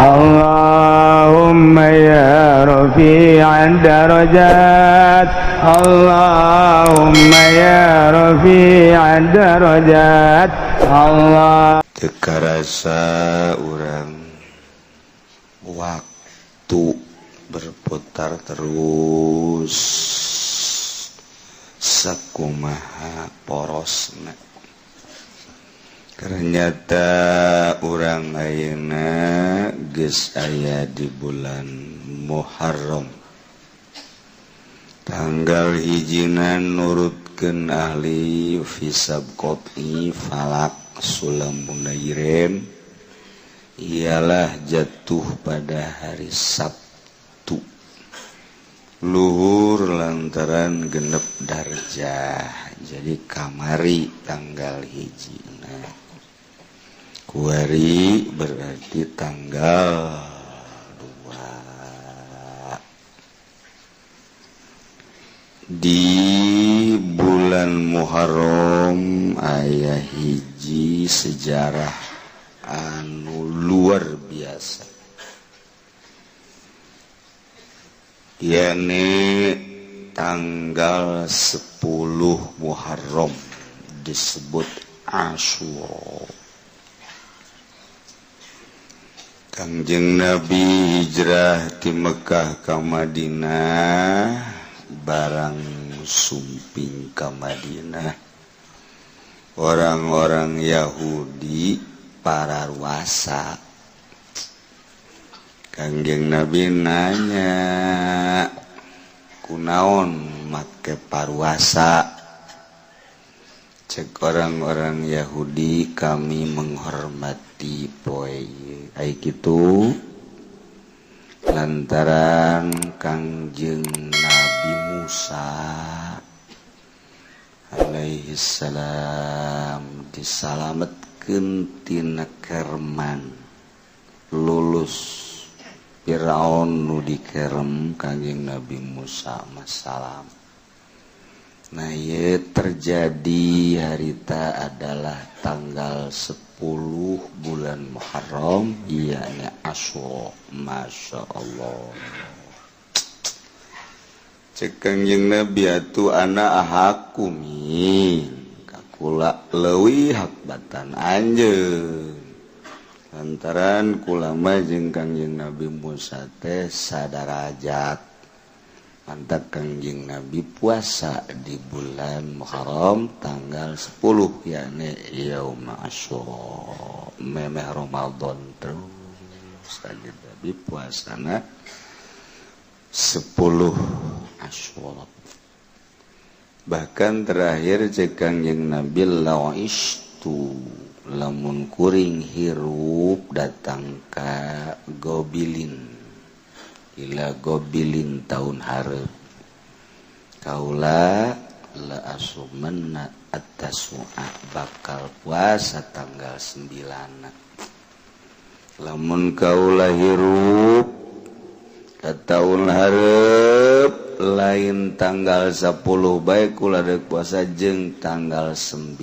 Allahumma ya rafi'ad darajat Allahumma ya rafi'ad darajat Allah. Teka rasa urang waktu berputar terus sakumaha porosna. Ternyata urang ayeuna geus aya di bulan Muharram. Tanggal hijina nurutkeun ahli hisab qot'i falak sulam munairin ialah jatuh pada hari Sabtu luhur lantaran genep darjah, jadi kamari tanggal hijina kuari berarti tanggal 2 di bulan Muharram aya hiji sejarah anu luar biasa, yakni tanggal 10 Muharram disebut Asyura. Kangjeng Nabi hijrah ti Mekah ka Madinah barang sumping ka Madinah. Orang-orang Yahudi pararuasa. Kangjeng Nabi nanya, kunaon make paruasa? Cek orang-orang Yahudi, kami menghormati poe. Ai kitu lantaran Kangjeng Nabi Musa alaihi salam disalametkeun tina kerman lulus Firaun nu dikerem Kangjeng Nabi Musa masalam. Nah ieu terjadi harita adalah tanggal 10 bulan Muharram, ianya Asyura. Masya Allah. Cek Kangjeng Nabi atuh ana ahakumi kakula leuwih hak batan anjeun. Lantaran kula mah jeung Kangjeng Nabi Musa teh sadarajat. Mantap Kangjeng Nabi puasa di bulan Muharram tanggal 10 yakni Yaum Asyura memeh Ramadan terus Kangjeng Nabi puasana 10 Asyura. Bahkan terakhir cek Kangjeng Nabi la'ishtu lamun kuring hirup datang ka gobilin ila gobilin tahun hareup kaula la asumanna at-tasua bakal puasa tanggal 9. Lamun kaula hirup ka tahun hareup lain tanggal 10 bae kula deuk puasa jeung tanggal 9.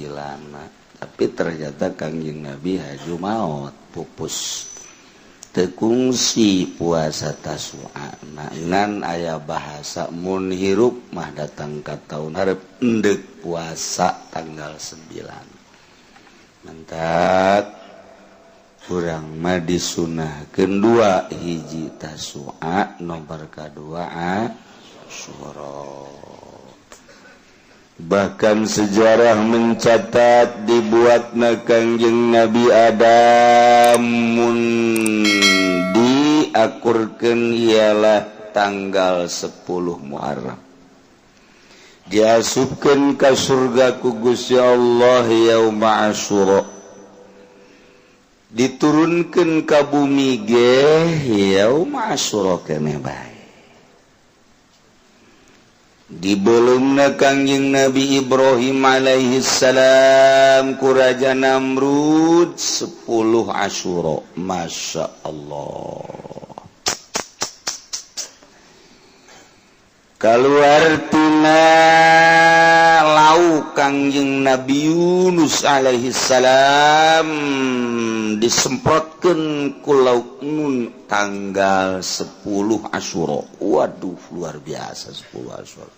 Tapi ternyata Kangjeng Nabi haju maot pupus tekungsi puasa tasua ngan aya bahasa mun hirup mah datang ka taun hareup endek puasa tanggal 9. Mantap urang mah disunahkeun 2 hiji tasua nomor kadua Asyura. Bahkan sejarah mencatat dibuatna Kangjeng Nabi Adam mun diakurkeun ialah tanggal 10 Muharram. Diasupkeun ka surga ku Gusti Allah yaum Asyura. Diturunkeun ka bumi ge yaum Asyura keneh bae. Dibelumna Kangjeng Nabi Ibrahim alaihi salam ku Raja Namrud 10 Asyura. Masya Allah. keluar tina lauk Kangjeng Nabi Yunus alaihi salam disemprotkeun ku lauk Nun tanggal 10 Asyura. Waduh, luar biasa 10 Asyura.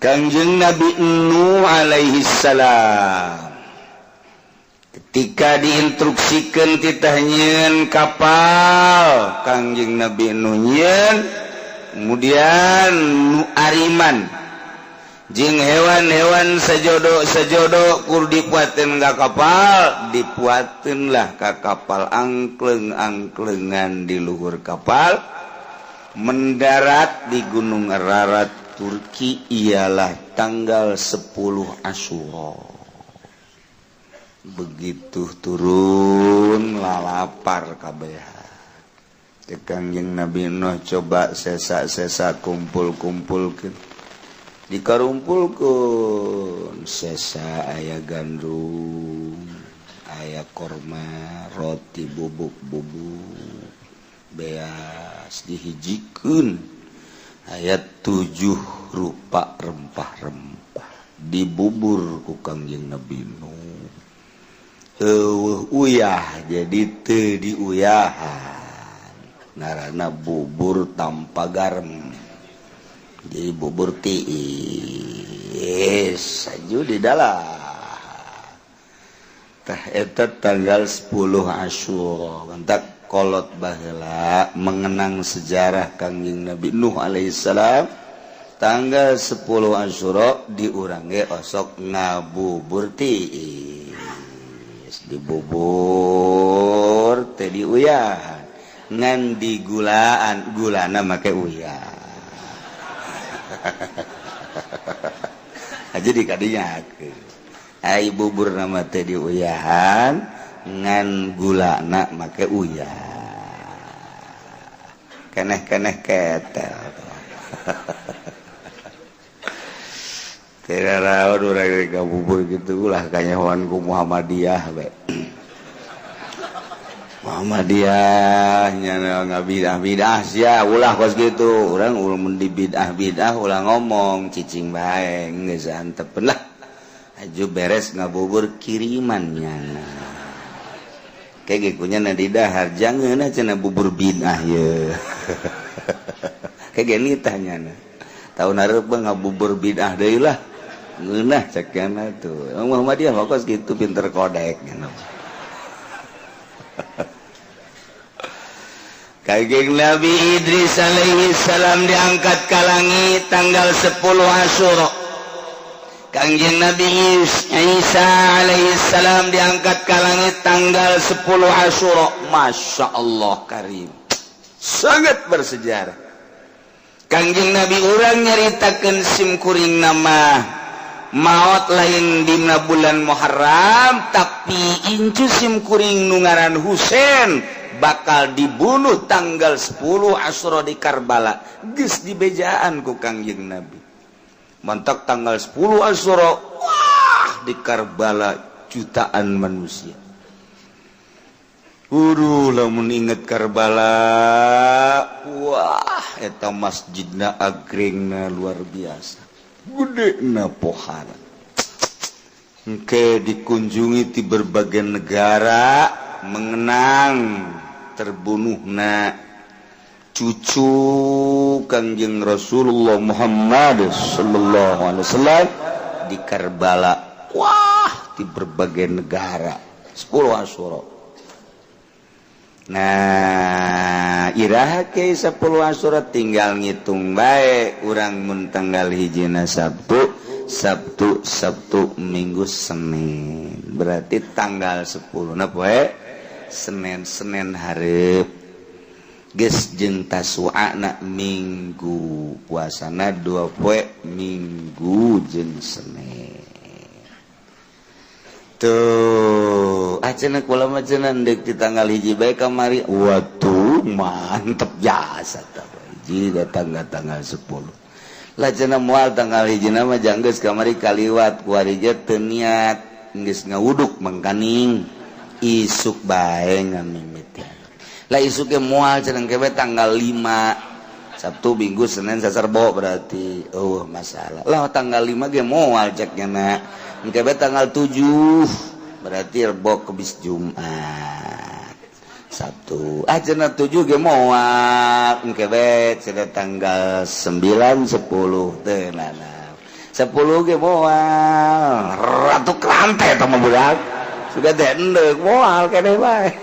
Kangjeng Nabi Nuh alaihi salam ketika diinstruksikan titah nyeun kapal Kangjeng Nabi Nuh nyeun, kemudian nu ariman jeung hewan-hewan sajodo kur dipuateun ka kapal, dipuateunlah ka kapal angkleng-angklengan di luhur kapal mendarat di Gunung Ararat Turki ialah tanggal 10 Asyura. Begitu turun lalapar kabeh. Kangjeng Nabi Nuh coba sesa-sesa kumpul-kumpulkeun. Dikarumpulkeun sesa aya gandum, aya korma, roti bubuk-bubuk, beas dihijikeun. Ayat 7 rupa rempah-rempah dibubur ku Kangjeng Nabi Nuh. Uyah jadi teu diuyahan. Ngaranna bubur tanpa garam. Jadi bubur tiis saju di dalam. Tah eta tanggal 10 Asyura. Mantak kolot baheula mengenang sejarah Kangjeng Nabi Nuh alaihissalam tanggal 10 Asyura diurang ge osok ngabubur tiis dibubur teh diuyahan ngan digulaan gulana make uyah aja dikadinyakeun ai bubur nama teh diuyahan ngan gulana make uyah keneh-keneh ketel tidak rawan urang ka bubur gitu ulah kanyahoan ku Muhammadiyah we Muhammadiyah nya ngabidah-bidah sia ulah kos gitu urang mun di bidah-bidah ulah ngomong cicing bae geus antep lah aju beres ngabubur kirimannya kayak gikunya nadi dahar jangan cenah bubur bid'ah ye kayak gini tanyana tahun hareup ngabubur bid'ah deui lah ngeunah cekana tuh Muhammadiyah mah kos gitu pinter kodek gitu. Kangjeng Nabi Idris alaihi salam diangkat ke langit tanggal 10 Asyura. Kangjeng Nabi Isa alaihi salam diangkat ke langit tanggal 10 Asyura. Masya Allah karim. Sangat bersejarah. Kangjeng Nabi urang nyaritakeun sim kuring nama maot lain dina bulan Muharram tapi incu sim kuring nu ngaran Husein bakal dibunuh tanggal 10 Asyura di Karbala. Geus dibejaan ku Kangjeng Nabi. Mantak tanggal 10 Asyura, wah di Karbala jutaan manusia. Lamun inget Karbala, wah eta masjidna agrengna luar biasa. Gedena pohara. Engke dikunjungi di berbagai negara mengenang terbunuhna cucu Kangjeng Rasulullah Muhammad sallallahu alaihi wasallam di Karbala. Wah, di berbagai negara. 10 Asyura. Nah, iraha ke 10 Asyura tinggal ngitung bae urang mun tanggal hijina Sabtu Minggu Senin. Berarti tanggal 10 na poe Senin hareup. Geus jeung tasu'ana Minggu, puasana 2 poe Minggu jeung Senin. Tuh, acenah kula mah cenah deuk di tanggal hiji bae kamari. Waduh, mantep jasa tah. Hiji datang tanggal 10. Lah cenah moal tanggal hiji na mah jang geus kamari kaliwat ku ari teh teu niat geus ngawuduk mangkaning isuk bae ngamimit. Lah isuk ge moal cenah kebe tanggal 5 Sabtu Minggu Senin Sasarbo berarti masalah lah tanggal 5 ge moal ceknya na engke bae tanggal 7 berarti Rebo Kemis Jumat Sabtu cenah 7 ge moal engke bae cenah tanggal 9 10 teu nana 10 ge moal ratu krante eta mah budak sudah teh endeuh moal keneh bae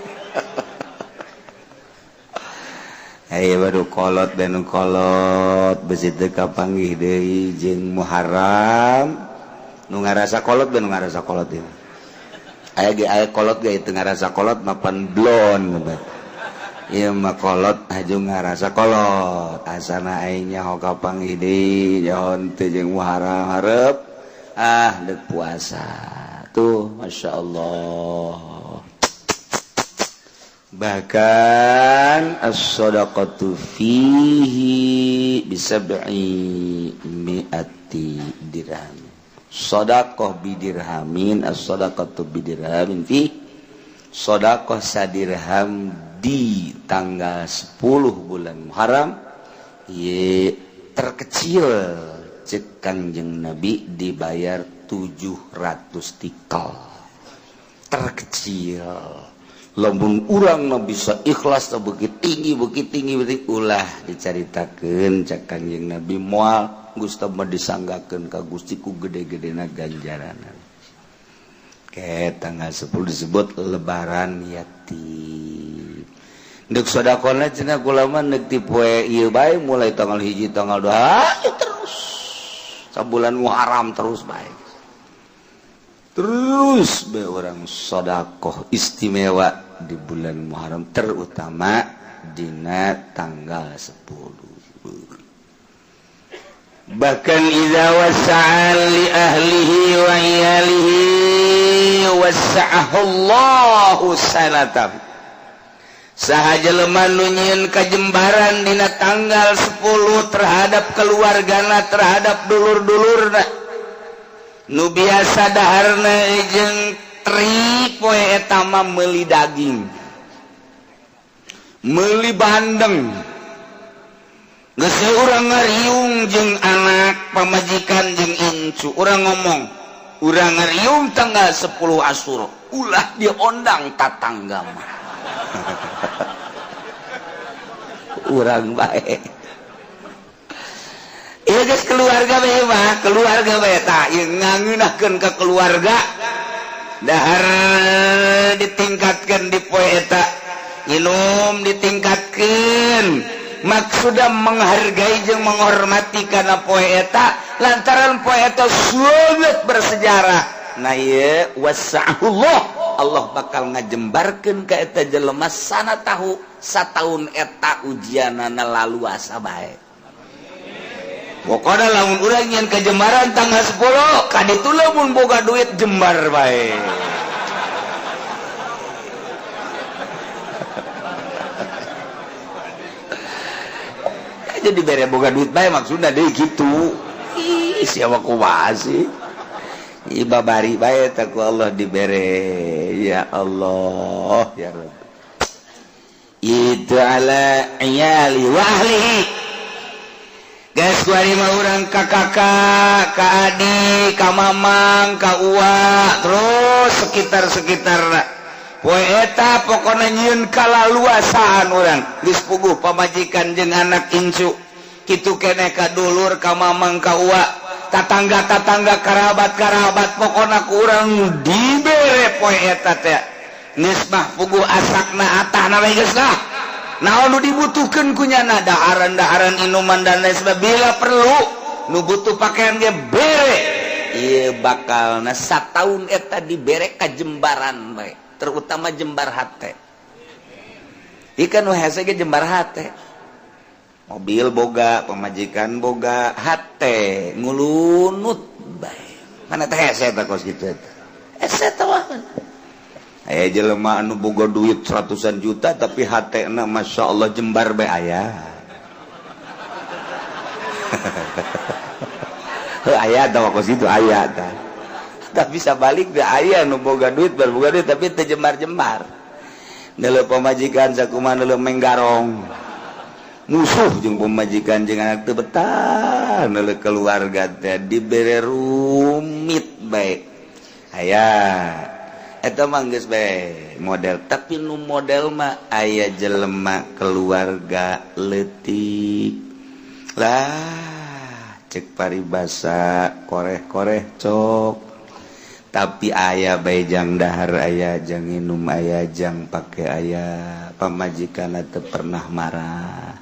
Ayo baru kolot dan kolot besi teka panggih deui jeung Muharram nu ngarasa kolot dan nu ngarasa kolot ini aya kolot ge teu ngarasa kolot mapan blon ieu mah kolot aju ngarasa kolot asana aing nyaho ka panggih deui nyaho teu jeung Muharram hareup deuk puasa tuh masyaallah bahkan as-shadaqatu fihi bisab'i mi'ati dirham shadaqah bidirhamin as-shadaqatu bidirhamin fi shadaqah sadirham di tanggal 10 bulan Muharram ye terkecil cek Kangjeng Nabi dibayar 700 tikal terkecil lamun urang na bisa ikhlas na bukit tinggi berarti ulah dicaritakeun cak Kanjeng Nabi moal Gusti mah disanggakeun ka Gusti ku gede-gedena ganjaranan. Ke tanggal 10 disebut lebaran yatim. Deuk sedekahna cenah kula mah neuk ti poe ieu bae mulai tanggal 1 tanggal 2 terus sabulan Muharram terus bae. Terus be orang sedekah istimewa di bulan Muharram terutama dina tanggal 10. Bahkan idza wasa'a li ahlihi wa iyalihi wasa'ahu Allahu sanatam. Saha jelema nu nyieun kajembaran dina tanggal 10 terhadap keluargana terhadap dulur-dulurna nu biasa daharna jeung tri poe eta mah meuli daging meuli bandeng geus urang ngariung jeung anak pamajikan jeung incu urang ngomong urang ngariung tanggal 10 Asyura ulah diondang tatangga mah urang bae ieu geus keluarga bae mah keluarga bae tah ieu ngangeunakeun ka keluarga dahar ditingkatkeun di poe eta nginum ditingkatkeun maksudna menghargai jeung menghormati kana poe eta lantaran poe eta sangat bersejarah na ieu wasa'ullah Allah bakal ngajembarkeun ka eta jelema sana tahu sataun eta ujianana lalu asa bae. Pokoknya lamun urang nyen kajembaran tanggal 10 kaditu lamun boga duit jembar bae. Jadi bere boga duit bae maksudna deui kitu. Ih siapa kumaha sih? Ibabari bae ta ku Allah dibere. Ya Allah ya Rabb. Itu ala iyali wa ahlihi. Guys, kuari mah urang ka kakak, ka adik, ka mamang, ka uwa, terus sekitar-sekitarna. Poe eta pokona nyieun kalaluasaan urang. Geus puguh pamajikan jeung anak incu. Kitu keneh ka dulur, ka mamang, ka uwa, tatangga-tatangga, karabat-karabat pokona ku urang dibere poe eta teh. Geus mah puguh asakna atahna we geus nah. Naon nu dibutuhkeun kunyana daharan-daharan inuman dan lain sebagainya bila perlu nu butuh pakaian ge bere ieu bakalna sataun eta dibere ka jembaran bae terutama jembar hate ikan nu hese ge jembar hate mobil boga pamajikan boga hate ngulunut bae mana teh hese eta kos kitu eta hese tawahan aya jelema anu boga duit ratusan juta tapi hatena Masya Allah jembar bae aya. Aya tah waktu itu aya tah. Tapi sabalik teh aya anu boga duit tapi teu jembar-jembar. Neuleuh pamajikan sakumaha neuleuh menggarong. musuh jeung pemajikan jeung anak teu betah keluarga teh dibere rumit bae aya eta mah geus bae model tapi nu model mah aya jelema keluarga leutik lah cek paribasa koreh-koreh cok tapi aya bae jang dahar aya jang minum aya jang pake aya pamajikan teu pernah marah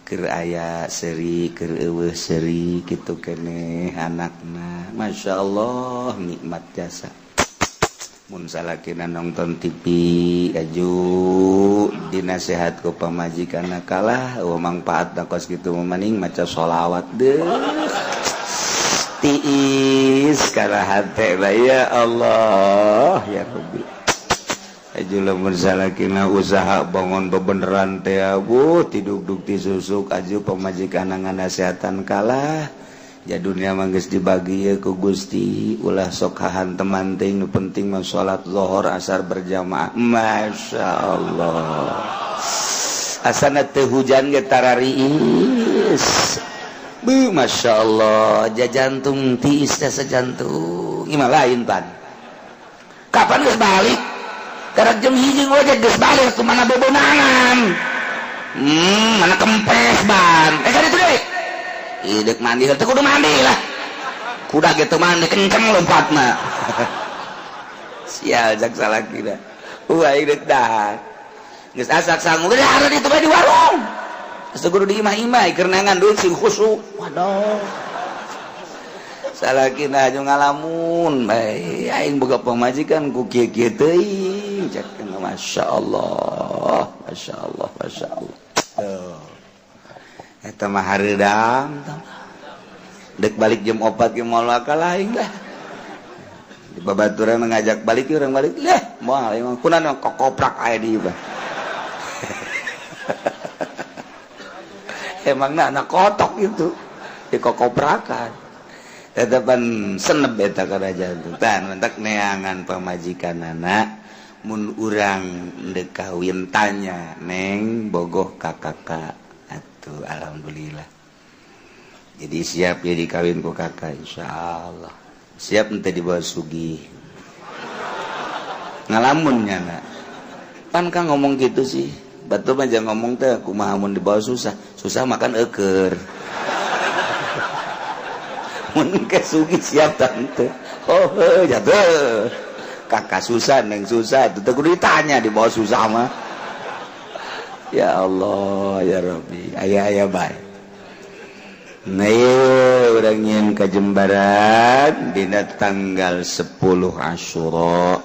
keur aya seri keur eueuh seri kitu keneh anakna masyaallah nikmat jasa mun salakina nonton TV aju dinasehat ku pamajikanna kalah mangpaatna kos kitu mending maca sholawat deh tiis kana hate ya Allah ya Rabbi aju lamun salakina usaha bangun bebeneran teh abu tiduk-duk disusuk aju pamajikan nganasehatan kalah ya dunia mah geus dibagi ku Gusti ulah sok hahanteman teh nu penting mah salat zuhur asar berjamaah masyaallah asana teh hujan ge tarariis bu masyaallah jajantung tiis teh sajantung ieu lain pan kapan geus balik karena jam hiji ngojek geus balik kumana bebonangan mana kempes ban kan itu deh idek mandi teh kudu mandi lah kuda gitu mandi kenceng lompat mah sial jak salah kira idek dah geus asak sangu geus hareup ditu bae di warung geus kudu diimah-imah keur nangan duit sing khusyuk waduh salakina aju ngalamun bae aing boga pamajikan ku kieu-kieu teuing cek masyaallah masyaallah masyaallah eta mah hareudang dek balik jam 4 ge moal akal aing lah di babaturan ngajak balik urang balik leh moal emang kunaon kokoprak aya di ieu emangna anak kotok itu di kokoprakan tetapan senep eta karajaan tan mentak neangan pamajikanana mun urang deuk kawin tanya neng bogoh ka kakak atuh alhamdulillah jadi siap ya dikawin ku kakak insyaallah siap ente dibawa sugih ngalamun nyana pan ka ngomong gitu sih batu mah jangan ngomong teh kumaha mun dibawa susah makan eukeur mun ke sugi siap tante oh jatuh kakak susah neng susah itu kudu ditanya di bawah susah mah ya Allah ya Rabbi aya bae nah urang nyen ka Jembaran dina tanggal 10 Asyura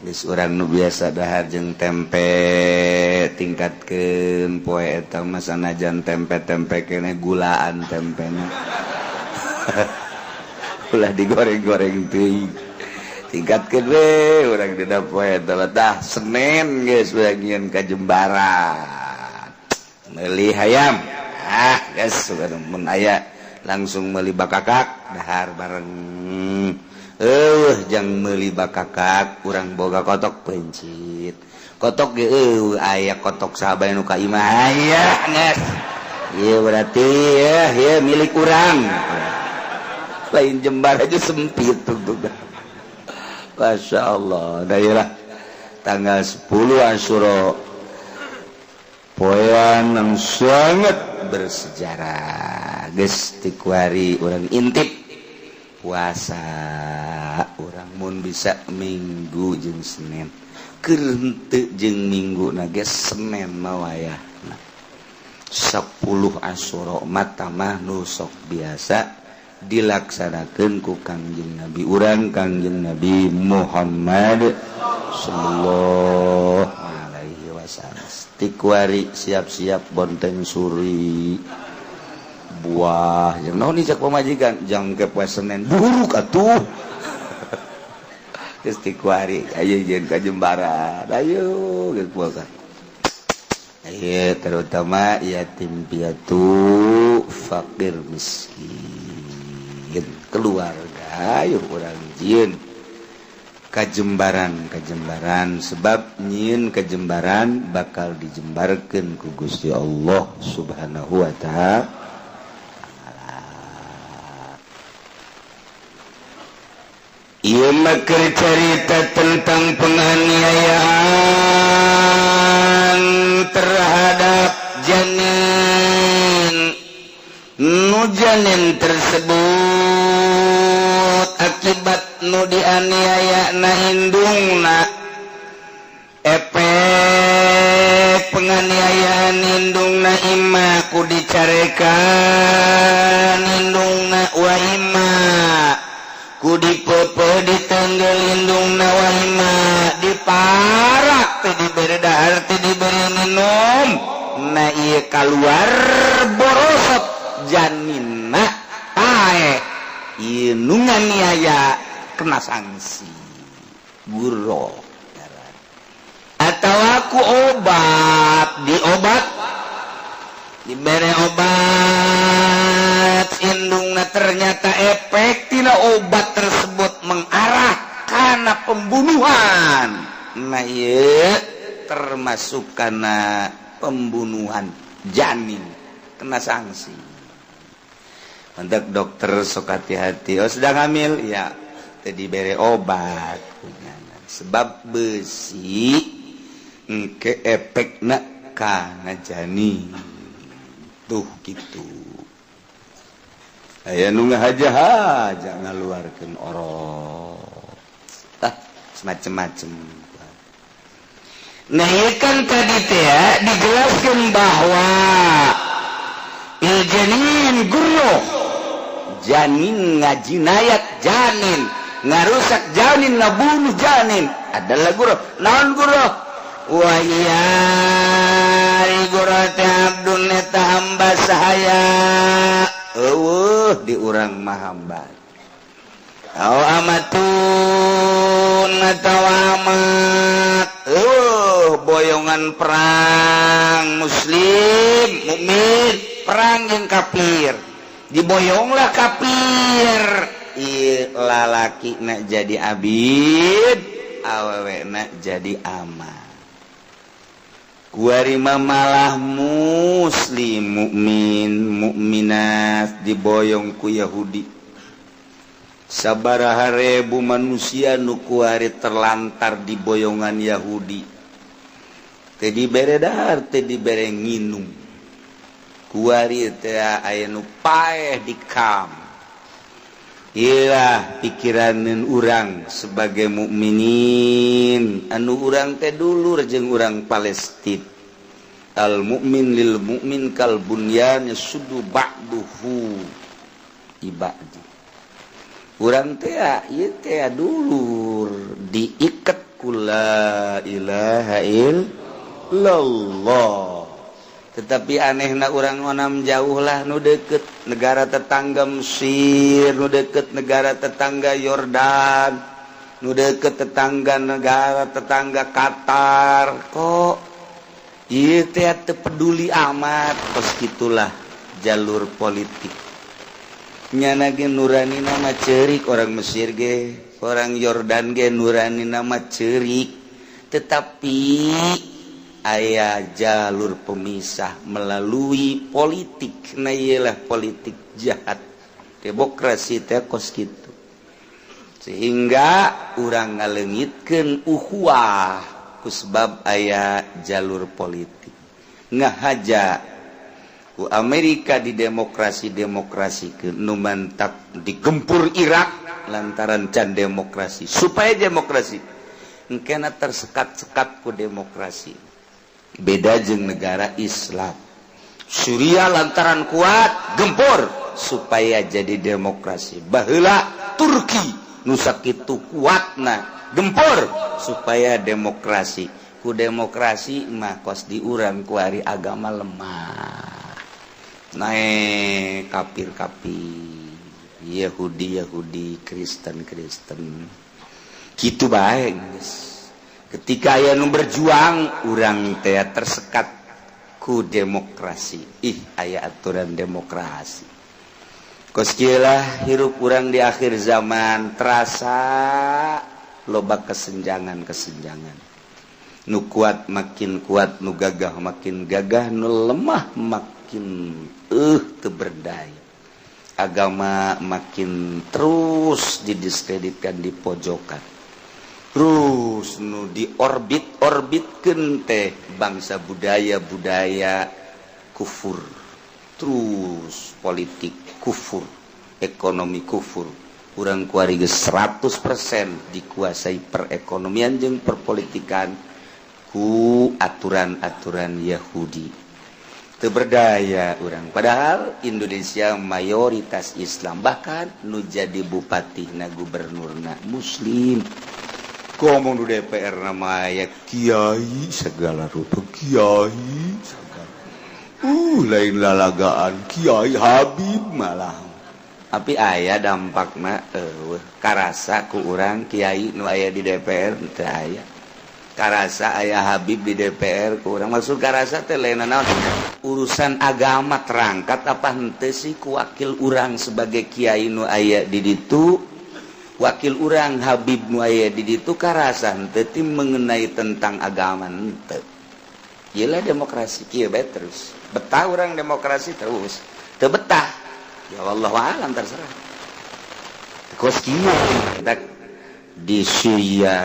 geus urang nu biasa dahar jeung tempe tingkatkeun poe eta mah sanajan tempe-tempe keneh gulaan tempena ulah digoreng-goreng teuing tingkatkeun we urang dina poe tah Senin geus urang nyeun ka Jembaran meuli hayam geus mun aya langsung meuli bakakak dahar bareng jang meuli bakakak urang boga kotok pencit kotok ge aya kotok sahabat nu ka imah aya geus ieu berarti ya milik urang lain Jembar aja sempit tuh Masya Allah daerah tanggal 10 Asyura poean yang sangat bersejarah geus ti kuari urang intip puasa urang mun bisa Minggu jeung Senin keur henteu jeung Minggu na geus Senin mah wayahna 10 Asyura mata mah nu sok biasa dilaksanakeun ku Kangjeng Nabi urang Kangjeng Nabi Muhammad sallallahu alaihi wasallam. Tikuari siap-siap bonteng suri buah jeung naon cak pamajikan jang ke poe Senin buruk atuh. Geus tikuari aya jeung ka Jembaran ayo geus puasa. Aya terutama yatim piatu fakir miskin keluarga yuk orang jieun kajembaran sebab nyin kajembaran bakal dijembarkeun ku Gusti Allah Subhanahu wa ta'ala. Ieu mah keur carita tentang penganiayaan terhadap janin. Nu janin tersebut akibat nu dianiaya na indungna, efek penganiayaan indungna imma ku dicarekan indungna wa imma ku dipepe ditenggel indungna wa imma diparak teh diberi dahar teh diberi minum na ieu kaluar borosot janinna tae ieu nu nganiaya kena sanksi guro atau aku obat diberi obat indungna ternyata efek tina obat tersebut mengarah karena pembunuhan. Nah ieu termasuk karena pembunuhan janin kena sanksi. Untuk dokter sok hati-hati. Oh sedang hamil ya tadi bere obat sebab besi ke efekna kana janin tuh gitu. Aya nu ngahaja ngaluarkeun orok tah semacam-macam. Nah ieu kan tadi teh ya dijelaskeun bahwa janin guru janin ngajinayat janin ngarusak janin ngabunuh janin adalah guru naon guru wa iya guru teh abdun eta hamba sahaya eueuh di urang mah hamba au amatun atawa amat boyongan perang muslim mukmin perang yang kafir diboyonglah kafir lalaki nak jadi abid awewe nak jadi aman kuarima malah muslim mukmin mukminat diboyong ku Yahudi sabaraha ribu manusia nu kuari terlantar di boyongan Yahudi teu dibere dahar teu dibere nginum kuari teh aya nu paeh di kam. Iyalah pikiran urang sebagai mukminin anu urang teh dulur jeung urang Palestina. Al mukmin lil mukmin kal bunyan yasuddu ba'duhu ibadi. Urang teh ieu teh dulur diiket ku la ilaha illallah. Tetapi anehna urang onam jauh lah nu deket negara tetangga Mesir, nu deket negara tetangga Yordan, nu deket negara tetangga Qatar. Kok ieu teh teu peduli amat kos kitulah jalur politik. Nyana ge nuranina mah ceurik orang Mesir ge, orang Yordan ge nuranina mah ceurik. Tetapi aya jalur pemisah melalui politik. Nah iyalah politik jahat demokrasi teh kos kitu sehingga urang ngaleungitkeun ukhuwah ku sebab aya jalur politik ngahaja ku Amerika di demokrasi nu mantap digempur Irak lantaran can demokrasi supaya demokrasi engkena tersekat-sekat ku demokrasi. Beda jeung negara Islam. Suriah lantaran kuat gempur supaya jadi demokrasi. Baheula Turki nu sakitu kuatna gempur supaya demokrasi. Ku demokrasi mah kos diurang ku ari agama lemah. Nae kafir-kafir, Yahudi, Kristen. Kitu bae geus. Ketika aya nu berjuang urang teh tersekat ku demokrasi. Aya aturan demokrasi. Kos kieu lah hirup urang di akhir zaman terasa loba kesenjangan nu kuat makin kuat, nu gagah makin gagah, nu lemah makin teu berdaya. Agama makin terus didiskreditkan, dipojokkan. Terus nu diorbitkeun teh bangsa budaya kufur. Terus politik kufur, ekonomi kufur. Urang kuari geus 100% dikuasai perekonomian jeung perpolitikan ku aturan-aturan Yahudi. Teu berdaya urang. Padahal Indonesia mayoritas Islam, bahkan nu jadi bupati na gubernurna muslim. Ngomong di DPR nama aya kiai segala rupa, kiai segala. Lain lalagaan Kiai Habib malah. Tapi aya dampakna karasa ku urang kiai nu aya di DPR teu aya. Karasa aya Habib di DPR kurang maksud karasa teh lain naon urusan agama terangkat apa henteu sih ku wakil urang sebagai kiai nu aya di ditu, wakil urang Habib nu aya di ditu karasa henteu ti mengenai tentang agama henteu. Iyalah demokrasi kieu bae terus. Betah urang demokrasi terus. Teu betah. Ya wallahu a'lam terserah. Kos kieu kita di Syria,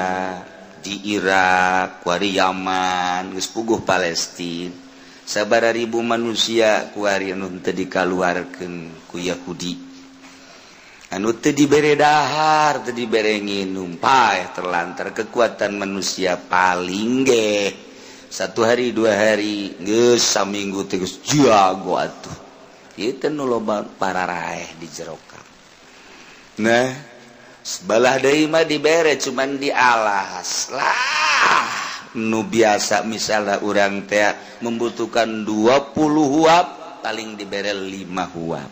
di Irak, kuari Yaman, geus puguh Palestina. Sabaraha ribu manusia kuari anu teu dikaluarkeun ku Yahudi. Anu teu dibere dahar, teu dibere nginum, paeh terlantar kekuatan manusia paling ge 1 hari 2 hari geus saminggu teh geus jago atuh. Ieu teh nu loba pararaeh di jero kam. Nah, sebelah deui mah dibere cuman dialas lah. Nu biasa misalnya urang teh membutuhkan 20 huap paling dibere 5 huap.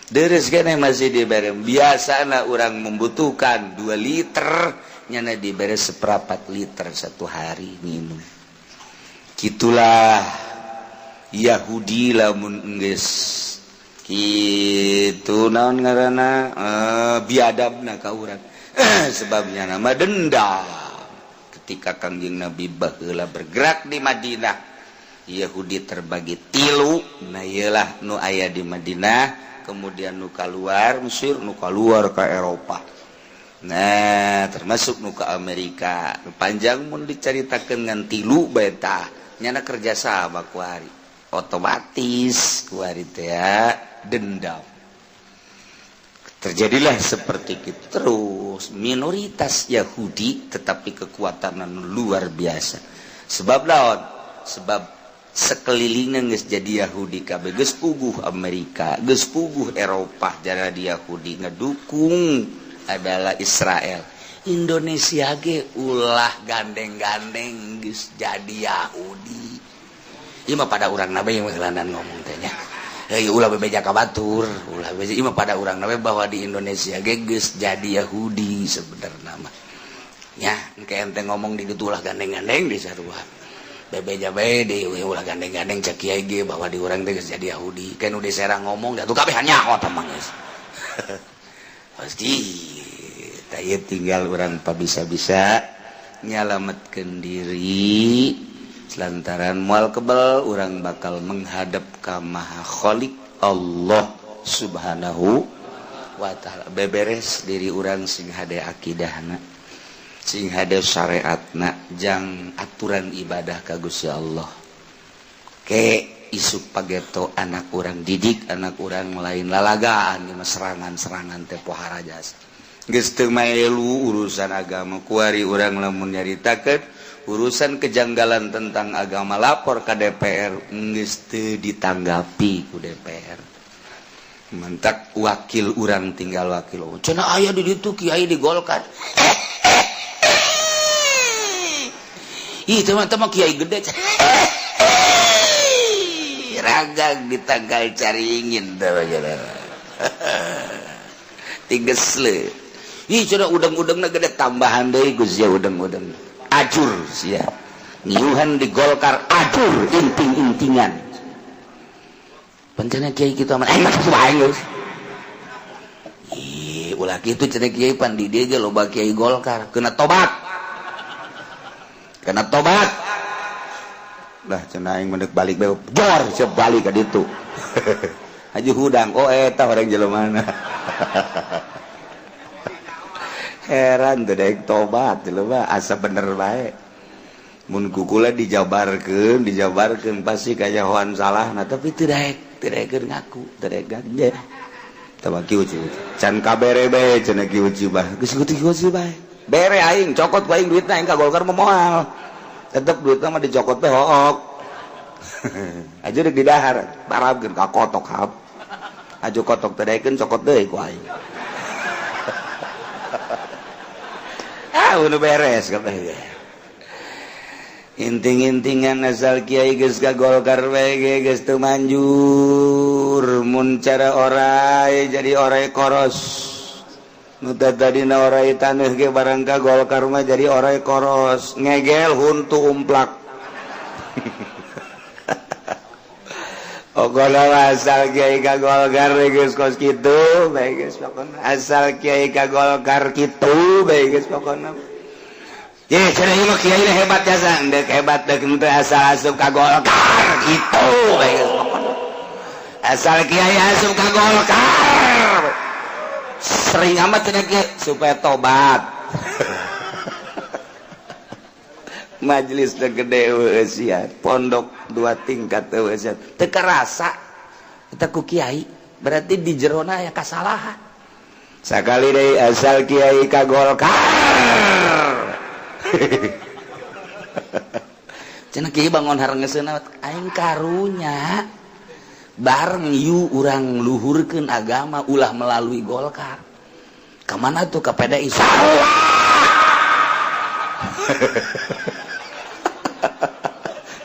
Deres keneh masih dibere. Biasana urang membutuhkan 2 liter nyana dibere 1/4 liter 1 hari minum. Kitulah Yahudi lamun geus kitu naon ngaranna biadabna ka urang. Sebabnya nama dendam. Ketika Kangjeng Nabi baheula bergerak di Madinah, Yahudi terbagi 3, nah iyalah nu aya di Madinah, kemudian nu kaluar Mesir, nu kaluar ke Eropa. Nah, termasuk nu ke Amerika. Nu panjang mun dicaritakeun ngan 3 bae tah, nyana kerjasama kuari. Otomatis kuari teh dendam. Terjadilah seperti itu terus. Minoritas Yahudi tetapi kekuatan luar biasa. Sebab lawan, sebab sekelilingnya geus jadi Yahudi kabeh, geus puguh Amerika, geus puguh Eropa, jara di Yahudi ngedukung adalah Israel. Indonesia ge ulah gandeng-gandeng geus jadi Yahudi. Ieu mah pada urang nabe yang ngeulandan ngomong teh nya. Ulah bebeja ka batur, ulah bebeja imah pada urang nabe bahwa di Indonesia ge geus jadi Yahudi sebenarnya mah. Nya, engke ente ngomong di ditu ulah gandeng-gandeng di sarua. Bebeja bae di ulah gandeng-gandeng cek kiai ge bahwa di urang teh geus jadi Yahudi. Kan udah serang ngomong dah tuh kabeh nyaho tamang geus. Pasti tah tinggal urang pabisa-bisa nyalametkeun diri. Lantaran moal kebal urang bakal menghadap ka Maha Khaliq Allah Subhanahu wa taala. Beberes diri urang sing hade akidahna, sing hade syariatna, jang aturan ibadah ka Gusti Allah. Ke isuk pageto anak urang didik, anak urang lain lalagaan mah serangan-serangan teh pohara jasa. Geus teu maelu urusan agama kuari urang lamun nyaritakeun urusan kejanggalan tentang agama lapor ke DPR geus teu ditanggapi ku DPR. Mentak wakil urang tinggal wakil. Cenah aya di ditu kiai digolkan. Ih teman-teman kiai gede. Ragag ditanggal caringin teh. Tigesle. Ih cenah udang-udangna gede tambahan deui Gus ya udang-udang. Ajur sia niuhan di Golkar ajur inting-intingan pancena kiai kitu mah masuk bae geus ulah kitu cenah Kiai pan di dieu ge loba Kiai Golkar kena tobat lah cenah aing mendek balik bae jor siap balik ka ditu Haji Hudang eta orang jelemana heran teu daek tobat jelema asa bener bae mun kukula dijabarkeun pasti kajahoan salahna tapi teu daek ngaku teu daek ganjel tabaki uci can kabere bae cenah ki uci bah geus uci bae bere aing cokot ku aing duitna aing ka Golkar moal tetep duitna mah dicokot teh hook aja deuk di dahar parabkeun ka kotok hap aja kotok teh daekeun cokot deui ku aing udah beres kabeh inting-intingan asal Kiai geus ka Golkar we geus teu manjur mun cara orai jadi orai koros nu tadina orai taneuh ge barang ka Golkar mah jadi orai koros ngegel huntu umplak Ogola asal Kiai ka Golkar geus kos kitu bae geus pokona asal Kiai ka Golkar kitu bae geus pokona ye cenah ieu mah Kiai hebat jasa deuk hebat deuk teu asal asup ka Golkar kitu bae geus pokona asal Kiai asup ka Golkar sering amat cenah Kiai supaya tobat majelis teu gede we sia pondok 2 tingkat teu sia teu karasa eta ku Kiai berarti di jerona aya kasalahan sakali deui asal Kiai ka Golkar cenah Kiai bangun harengeusna aing karunya bareng yu urang luhurkeun agama ulah melalui Golkar ka mana tuh ka PDI salah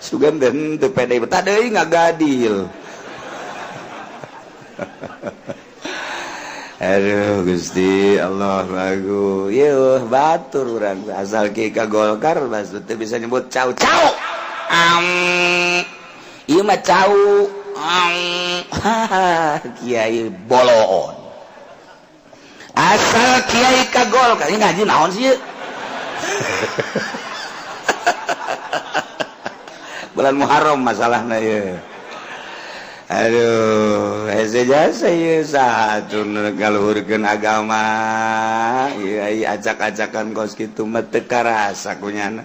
sugan dan teu PDI tah deui ngagadil aduh Gusti Allah bagus yeuh batur urang asal Kiai ka Golkar maksud teu bisa nyebut cau ieu mah cau Kiai boloon asal Kiai ka Golkar ini ngaji naon sih bulan Muharram masalahna ya aduh hese jasa ieu saha ngaluhurkeun agama ieu acak-acakan kos kitu mah teu karasa kunyana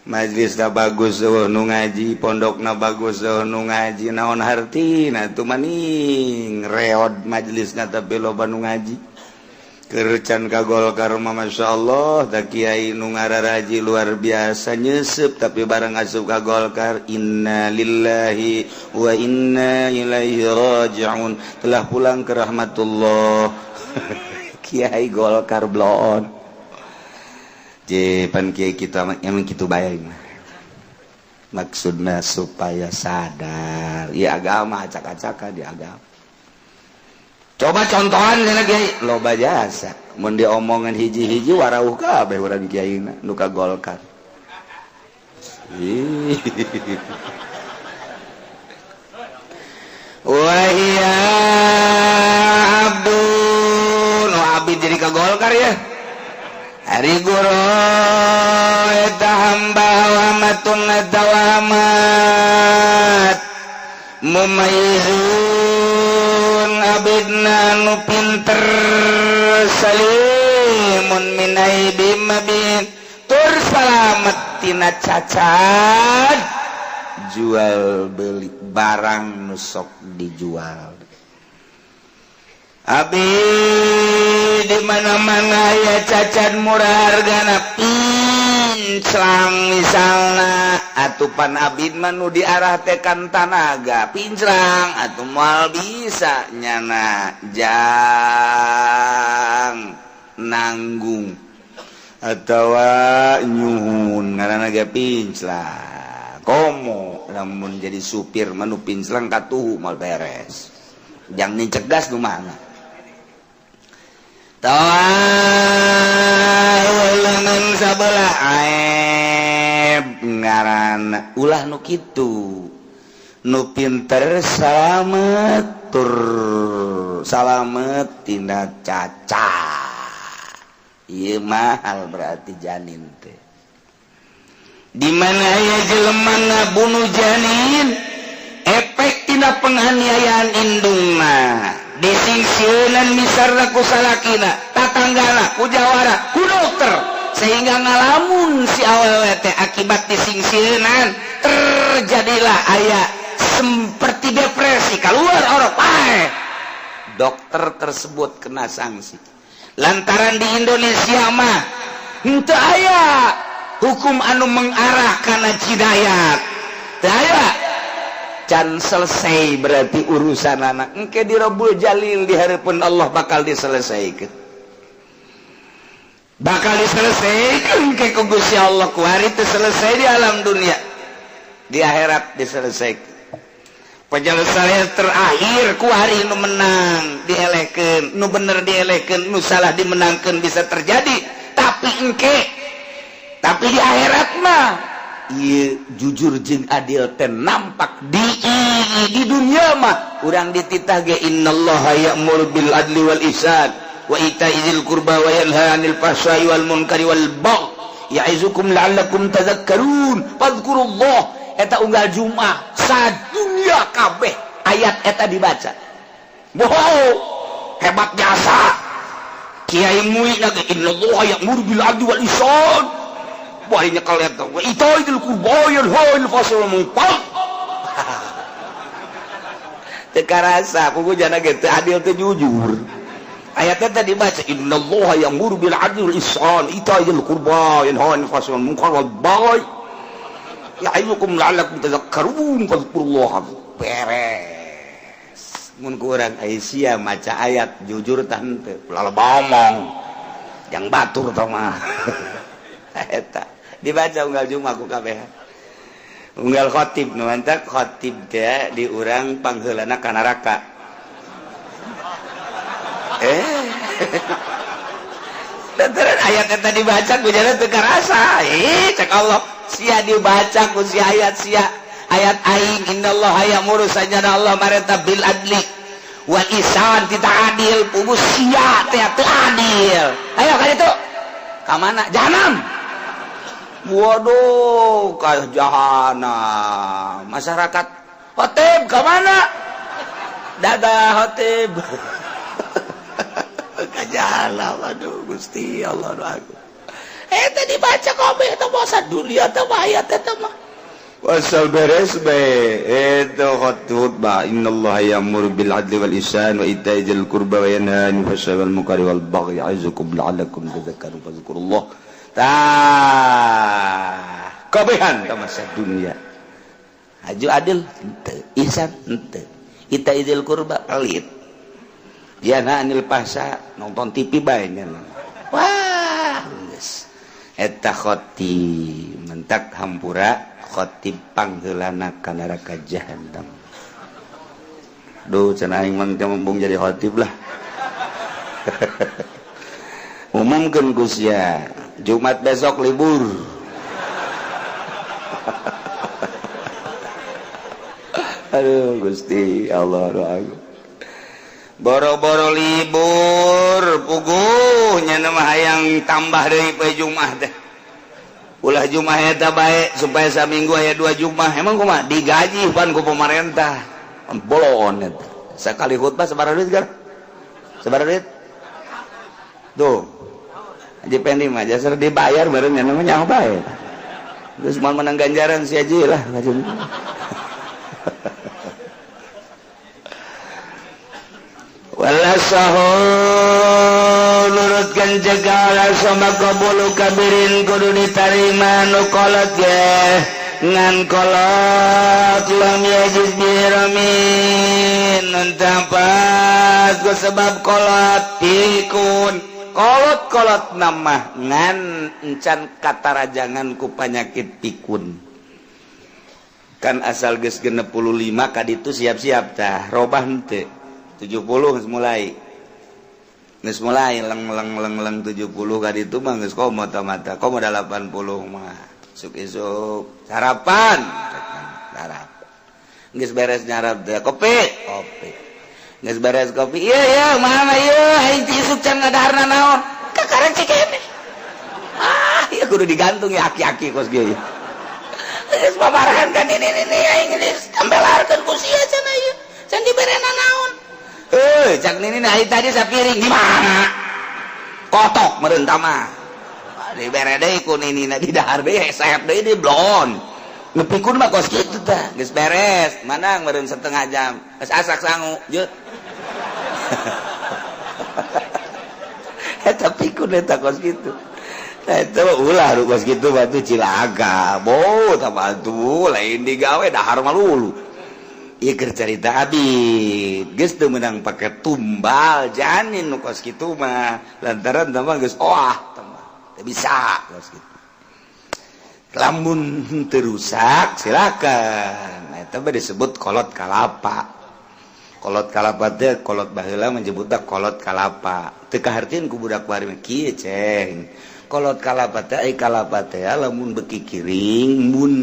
majlisna bagus nu ngaji pondokna bagus nu ngaji naon hartina tu maning reod majlisna tapi loba nu ngaji kercan ka Golkar mah masyaallah da Kiai nu ngararaji luar biasa nyeusup tapi bareng asup ka Golkar inna lillahi wa inna ilaihi raji'un telah pulang ke rahmatullah Kiai Golkar bloon pan Kiai kita emang kitu bae maksudna supaya sadar ya agama acak-acakan di agama coba contohan cenah Kiai loba jasa mun diomongan hiji-hiji warauh kabeh urang kiaina nu ka Golkar wa ya abdun abid jadi ka Golkar ya hari guru eta hamba wa matun dawamat mumayyizun abidna nu pinter salimun min aibim mabin tur salamet tina cacat jual beli barang nu sok dijual abi di mana-mana ya cacat murah hargana pinclang misalna atupan abid manu diarah tekan tanaga pinclang atuh moal bisa nyana jang nanggung atawa nyuhun ngaranna ge pinclang komo lamun jadi supir manu pinclang katuhu moal beres jang nicegas nu mana tawalan sabelah aib ngaran ulah nu kitu nu pinter salamet tur salamet tina caca. Ieu mahal berarti janin teh. Di mana aya jelema ngabunuh janin, efek tina penganiayaan indungna disingsieunan misarna ku salakina, tatanggana, ku jawara, ku dokter, sehingga ngalamun si awewe teh akibat disingsieunan terjadilah aya seperti depresi, keluar orok pae. Dokter tersebut kena sanksi. Lantaran di Indonesia mah henteu aya hukum anu mengarah kana cidayat. Teu aya. Can selesai berarti urusan anak engke di Rabbul Jalil di hareupeun Allah bakal diselesaikan, engke ku Gusti Allah ku hari teu selesai di alam dunia, di akhirat diselesaikan. Penyelesaian terakhir ku hari nu menang dielehkeun, nu bener dielehkeun, nu salah dimenangkeun bisa terjadi, tapi di akhirat mah ieu jujur jeung adil teh nampak di dunia mah urang dititah ge innallaha ya'muru bil adli wal ihsan wa itaizil qurba wa yanha 'anil fahsya'i wal munkari wal baghi ya'izukum la'allakum tadhakkarun fadhkurullah. Eta unggal Jumat sadunya kabeh ayat eta dibaca. Bohong hebat jasa Kiai Mu'i lagi innallaha ya'muru bil adli wal ihsan banyak kalian tahu itu kurbayan hail fasal mengpal teka rasa pokok jana gitu adil itu jujur ayatnya tadi baca innallaha ya'muru bil adli wal ihsan itaizil kurbayan hail fasal mengpal wal baghi ya'izukum la'allakum tadhakkarun fadhkurullaha beres mun kurang Aisyah maca ayat jujur tante lala bomong yang batur tau mah eta dibaca unggal Jumat ku kabeh. Unggal khotib nu mantap khotib teh diurang pangheulana ka neraka. Lantaran ayat eta dibaca ku jalan teu karasa. Cek Allah sia dibaca ku si ayat sia ayat aing innallaha ya'muru sajana Allah marenta bil adli wal ihsan tita adil pugus sia teh teu adil. Ayo ka ditu. Ka mana? Jahanam. Waduh, ke jahanam. Masyarakat khotib ke mana? Dadah khotib. Ke jahanam. Aduh, Gusti Allah doaku. Tadi baca kabeh eta bahasa dunia teh ayat eta mah. Wasal beres be. Eta khutbah innallaha ya'muru bil adli wal ihsan wa itaizil qurba wa yanha 'anil fahsya'i wal munkari wal baghi ya'izukum la'allakum tadhakkarun fadhkurullah. Kabehan masa dunia haju adil ente ihsan ente ita idil kurba pelit jana anil pasa nonton TV bae nya wah geus eta khotib mentak hampura khotib pangheulana ka neraka jahanam. Duh cenah aing mah mumpung jadi khotib lah. Umumkeun Gusya Jumat besok libur. Aduh Gusti Allah doaku. Boro-boro libur puguh nya mah hayang tambah deui poe Jumat teh. Ulah Jumat eta bae supaya saminggu aya 2 Jumat. Emang kumaha digaji pan ku pemerintah. Bolon eta. Sakali khutbah sabaraha duit gar? Sabaraha duit? Tuh. Haji Pendi mah jasar dibayar bareng nya namanya bae. Terus mau menang ganjaran si Haji lah. Wala sahul nurutkan segala sama kabulu kabirin kudu ditarima nu kolot ya ngan kolot lam yajid biramin nantapat ku sebab kolot pikun kolot nama ngan encan kata rajangan ku penyakit pikun kan asal geus 65 kaditu siap-siap tah robah henteu 70 geus mulai leng 70 kaditu mah geus komo mata komo 80 mah isuk-isuk sarapan geus beres nyarap teh kopi geus beres kopi iya mana ieu aing teh isuk can ngadaharna naon kakarek cek kene ya kudu digantung ya aki-aki kos kieu geus babarahan kan ini aing geus tambelarkeun ku sia cenah ieu can diberena naon cak nini aing tadi sapiring di mana kotok meureun tama dibere deui ku ninina di dahar deui sayap deui di blon nepikun mah kos kitu tah geus beres manang meureun setengah jam geus asak sangu jeut eta pikun eta kos kitu eta ulah kos kitu batu cilaga bo tah batu lain digawe dahar malulu ieu keur carita abdi geus teu meunang pake tumbal janin nu kos kitu mah lantaran tah geus teu bisa kos kitu lamun terusak silakan eta mah disebut kolot kalapa teh kolot baheula menyebutna kolot kalapa teu kahartieun ku budak bari kieu ceng kolot kalapa teh ai kalapa teh lamun beuki kiring mun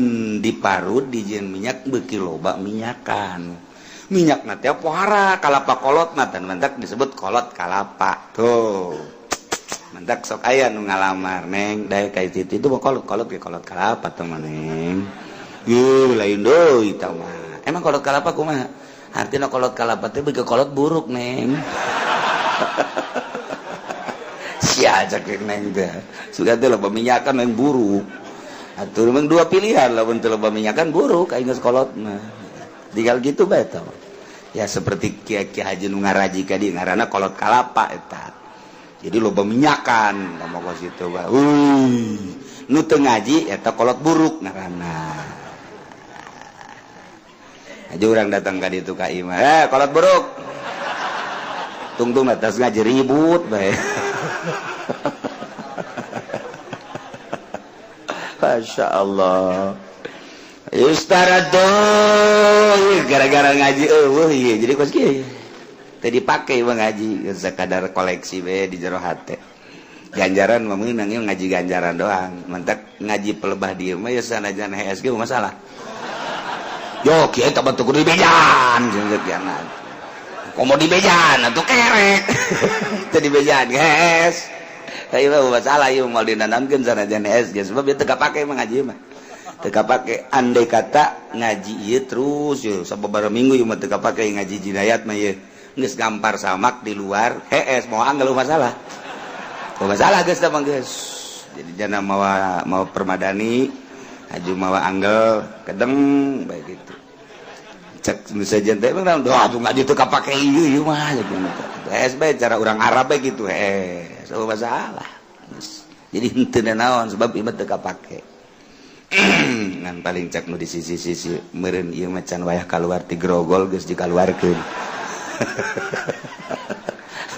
diparut dijieun minyak beuki loba minyakan minyakna teh pohara kalapa kolot mah teh mentak disebut kolot kalapa tuh mentak sok aya nu ngalamar neng daek ka itu mah kolot ge kolot kalapa teh mah neng yuh lain deui tah mah emang kolot kalapa kumaha artina kolot kalapa teh beuki kolot buruk neng sia cak neng teh sudah teh loba minyakan neng buruk atuh memang dua pilihan lamun teu loba minyakan buruk aing geus kolot mah tinggal gitu bae tah ya seperti Kiai Haji nu ngaraji ka dieu ngaranna kolot kalapa eta jadi loba minyakan ngomong kos itu bah nu teu ngaji eta kolot buruk ngaranna aja urang datang ka ditu ka imah kolot buruk tungtung atas ngaji ribut bae Masya Allah Ustaradz gara-gara ngaji iya jadi kos kieu teu dipake mah ngaji sekadar koleksi we di jero hate ganjaran mah meunang ieu ngaji ganjaran doang mentek ngaji pelebah dieu mah ya sanajan hees ge masalah yo kieu teh batu kudu dibejan jeung kiana komo dibejan atuh kerek teu dibejan hees ieu mah masalah ieu moal dinanamkeun sanajan hees ge sebab ieu teu kapake mah ngaji mah teu kapake andai kata ngaji ieu terus yo sababaraha minggu ieu mah teu kapake ngaji jinayat mah ieu geus gampar samak di luar hees mau anggal masalah geus teh mah geus jadi jana mawa permadani aju mawa anggal kedeng bae kitu cek sajen teh mah atuh ngaji teu kapake ieu mah hees bae cara urang Arab bae kitu hees masalah jadi henteu naon sebab ieu mah teu kapake ngan paling cek nu di sisi-sisi meureun ieu mah can wayah kaluar ti grogol geus dikaluarkeun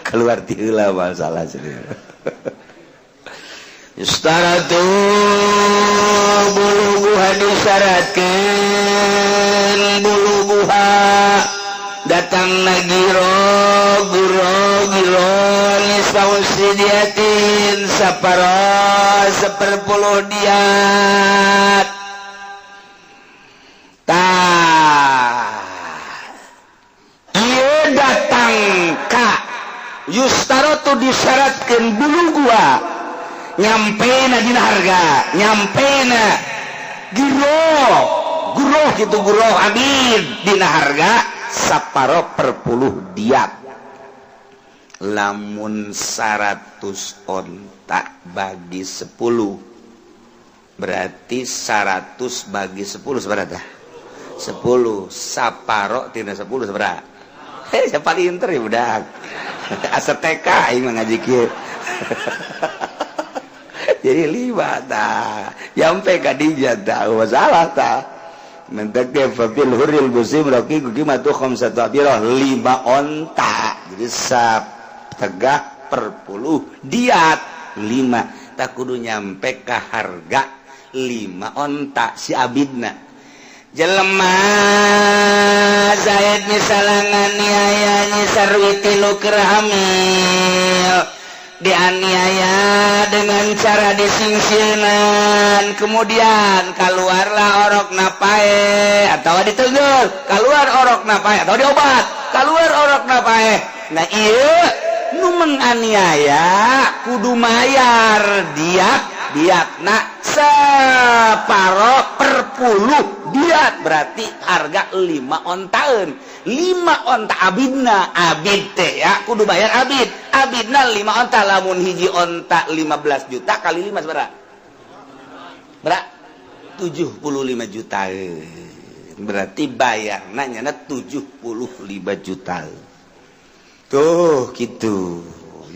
keluar ti heula masalah serius Istaratu buluguha disyaratkeun buluguha datang nagiro nisfausidiatin saparo 10 diat datang ka yustaratu disyaratkeun buluguha nyampena dina harga nyampena giroh kitu giroh abid dina harga saparo per 10 diat lamun 100 onta bagi 10 berarti 100 bagi 10 seberapa 10 saparo tina 10 seberapa siapa pinter ya budak asa TK aing ngaji kieu jadi 5 tah nyampe ka dinya tah masalah tah mentek ge fil huril musim roki qimatu khamsatu abirah 5 onta jadi tegak per 10 diat 5 tak kudu nyampe ka harga 5 onta si abidna jelema Zaid misalangan aya nyisarwiti nu keur hamil dianiaya dengan cara disingsiran, kemudian keluarlah orok napae atau ditenggel, keluar orok napae atau diobat, keluar orok napae. Nah iya nu menganiaya kudu mayar diatna separo per puluh diat, berarti harga 5 ontaeun. 5 onta abidna, abid teh ya kudu bayar abidna 5 onta, lamun hiji onta 15 juta kali 5 seberapa? 75 juta. Berarti bayarna nyana 75 juta. Tuh gitu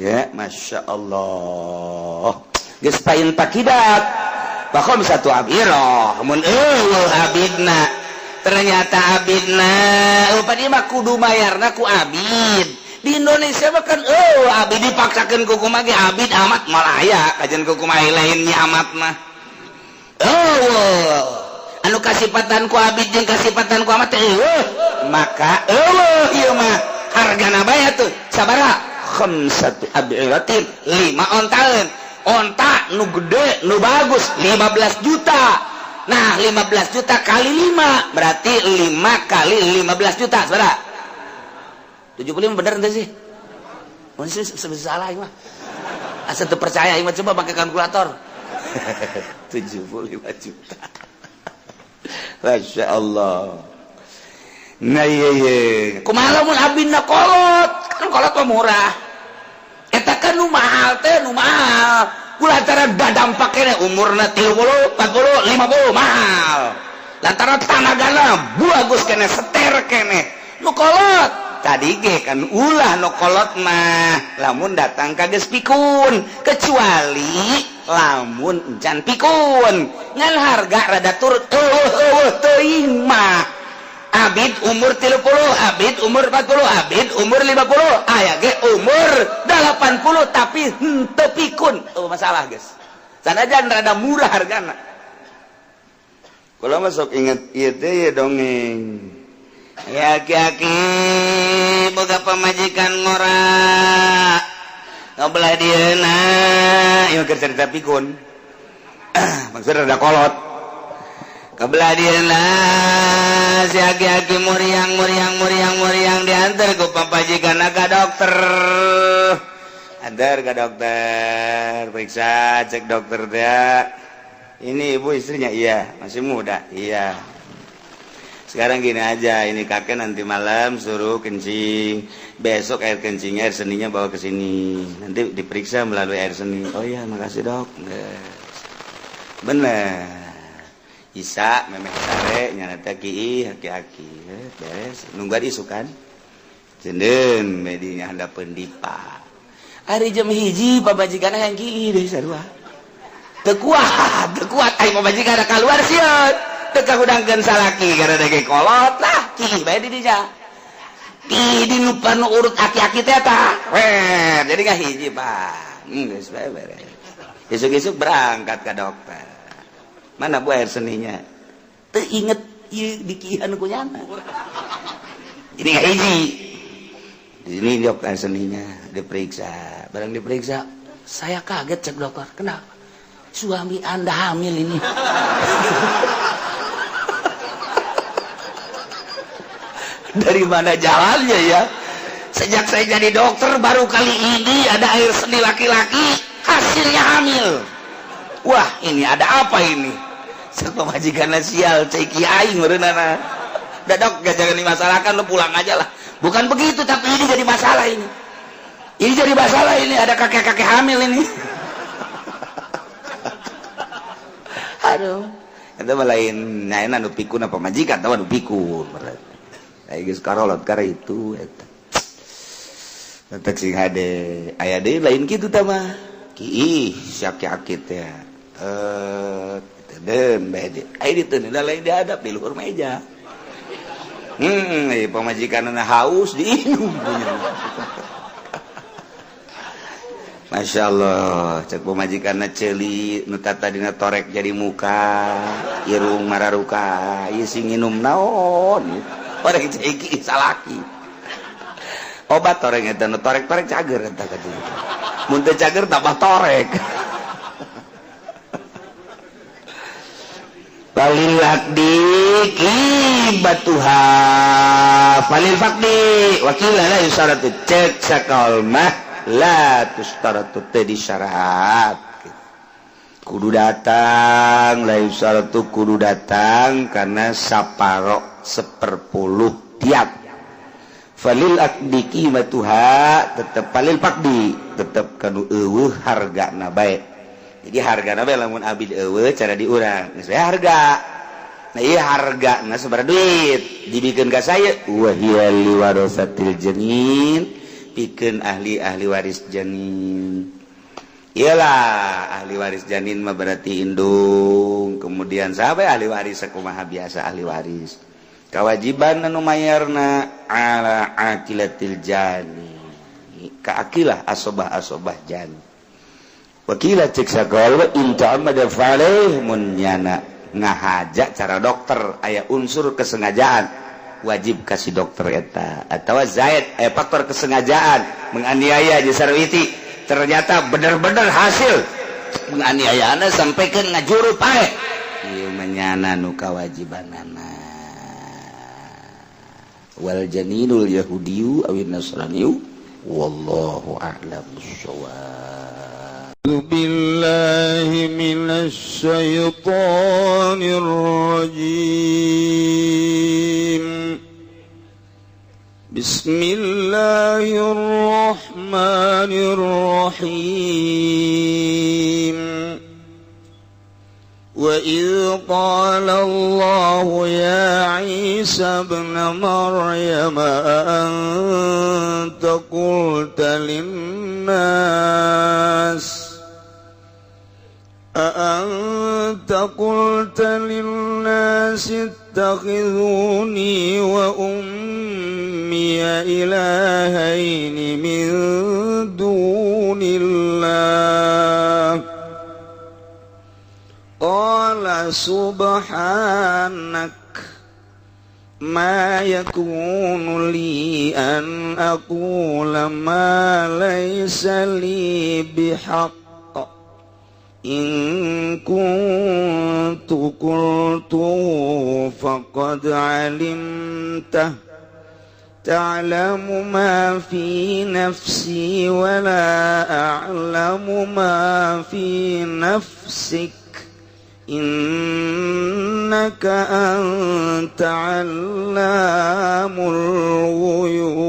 ya, Masya Allah. Geus pain takidat bakom satu abiro mun abidna ternyata abidna upadi mah kudu mayarna ku abid. Di Indonesia mah kan abid dipaksakeun ku kumaha ge abid amat malaya kajen ku kumaha lainnya amat mah. Anu kasipatan ku abid jeung kasipatan ku amat teh maka ieu mah hargana bae tuh sabaraha khamsatu abiratin 5 ontaeun. Onta nu gede nu bagus 15 juta. Nah 15 juta kali 5 berarti 5 kali 15 juta saudara 75 bener ente sih? Masih salah ini mah asal terpercaya ini mah coba pakai kalkulator 75 juta. Masya Allah. Nah iya kumaha lamun abinna kolot, kan kolot mah murah eta kan nu mahal teh nu mahal kulantaran dadampak kene umurna 30, 40, 50 mahal lantaran tanagana bagus kene seter kene nu kolot tadi ge kan ulah nu kolot mah lamun datang ka geus pikun, kecuali lamun encan pikun ngan harga rada turun teuing mah abid umur 30, abid umur 40, abid umur 50, aya ge umur 80 tapi henteu pikun. Masalah guys. Sanajan rada murah hargana. Kula mah sok inget ieu teh ya dongeng. Ya aki-aki boga pamajikan ngora. Ngobelah dieuna, ieu keur cerita pikun. Maksudna rada kolot. Kebelah dieuna si aki-aki muriang diantar ku papajikanna ka dokter. Antar ka dokter, periksa cek dokter teh. Ini ibu istrinya, iya, masih muda, iya. Sekarang gini aja, ini kakek nanti malam suruh kencing. Besok air kencingnya, air seninya bawa ke sini. Nanti diperiksa melalui air seni. Oh iya, makasih dok. Bener. Isa memeh sare nyana teh kieu aki-aki beres nunggu disu kan cendeun medinya handapeun dipa ari jam 1 pabajikana yang kieu deui sarua teu kuat ai pabajikana kaluar sieun teu kahudangkeun salaki gara dege kolot lah kieu bae di dinya di nu panu urut aki-aki teh tah jadi ka hiji Pak geus bae beres esuk-esuk berangkat ka dokter. Mana bu air seninya? Teu inget ieu dikihan ku nyana. Ini nggak hiji. Di sini dok air seninya diperiksa. Barang diperiksa, saya kaget cek dokter. Kenapa? Suami Anda hamil ini. Dari mana jalannya ya? Sejak saya jadi dokter baru kali ini ada air seni laki-laki hasilnya hamil. Wah ini ada apa ini? Pemajikan sial cek kiai mereunana. Dadok gak jangan dimasalahkan, lu pulang aja lah. Bukan begitu, tapi ini jadi masalah ini. Ini jadi masalah ini, ada kakek-kakek hamil ini. Aduh. Itu lain nyaina nu pikun apa majikan tahu nu pikun. Kayak geus karolot kara itu eta. Tetek sing hade aya deui lain kitu tah mah. Ki si aki-aki teh. Den bede ai diteuneun lain diadap di luhur meja. Pamajikanna haus diinum. Masya Allah, cek pemajikanna ceuli nu tata dina torek jadi muka, irung mararuka, ieu sing nginum naon? Torek ceki salaki. Obat torek eta nu torek-torek cager eta ka dieu. mun teu cager tambah torek. Falil fakdi kibatuha falil fakdi wakila la yusaratu cek sakal mah la tustaratu teu disyarat kudu datang la yusaratu kudu datang karena saparo seperpuluh tiap falil akdi kibatuha tetep falil fakdi tetep kanu eueuh hargana bae. Jadi harga nabe lamun abdi eueuh cara diurang geus harga. Nah ieu hargana sabaraha duit dibikeun ka saya wa hiya li warasatil janin pikeun ahli waris janin. Iyalah ahli waris janin mah berarti indung kemudian sahabat ahli waris sakumaha biasa ahli waris. Kewajiban anu mayarna ala aqilatil jani ka akilah asobah jani. Wakila cek sakal inta amada faleh mun nyana ngahaja cara dokter aya unsur kesengajaan wajib kasih dokter eta atawa zaid aya faktor kesengajaan menganiaya Sarwiti ternyata bener-bener hasil menganiayaana sampaikan ngajuru pae ieu menyana nu kawajibanana wal janinul yahudiyu awin nasraniyu wallahu a'lam bissawab. Billahi minasy syaithanir rajim. Bismillahirrahmanirrahim. Wa idh qala Allah ya Isa ibn Maryam anta qulta lin-nas أأنت قلت للناس اتخذوني وأمي إلهين من دون الله قال سبحانك ما يكون لي أن أقول ما ليس لي بحق إن كنت قلته فقد علمته تعلم ما في نفسي ولا أعلم ما في نفسك إنك أنت علام الغيوب.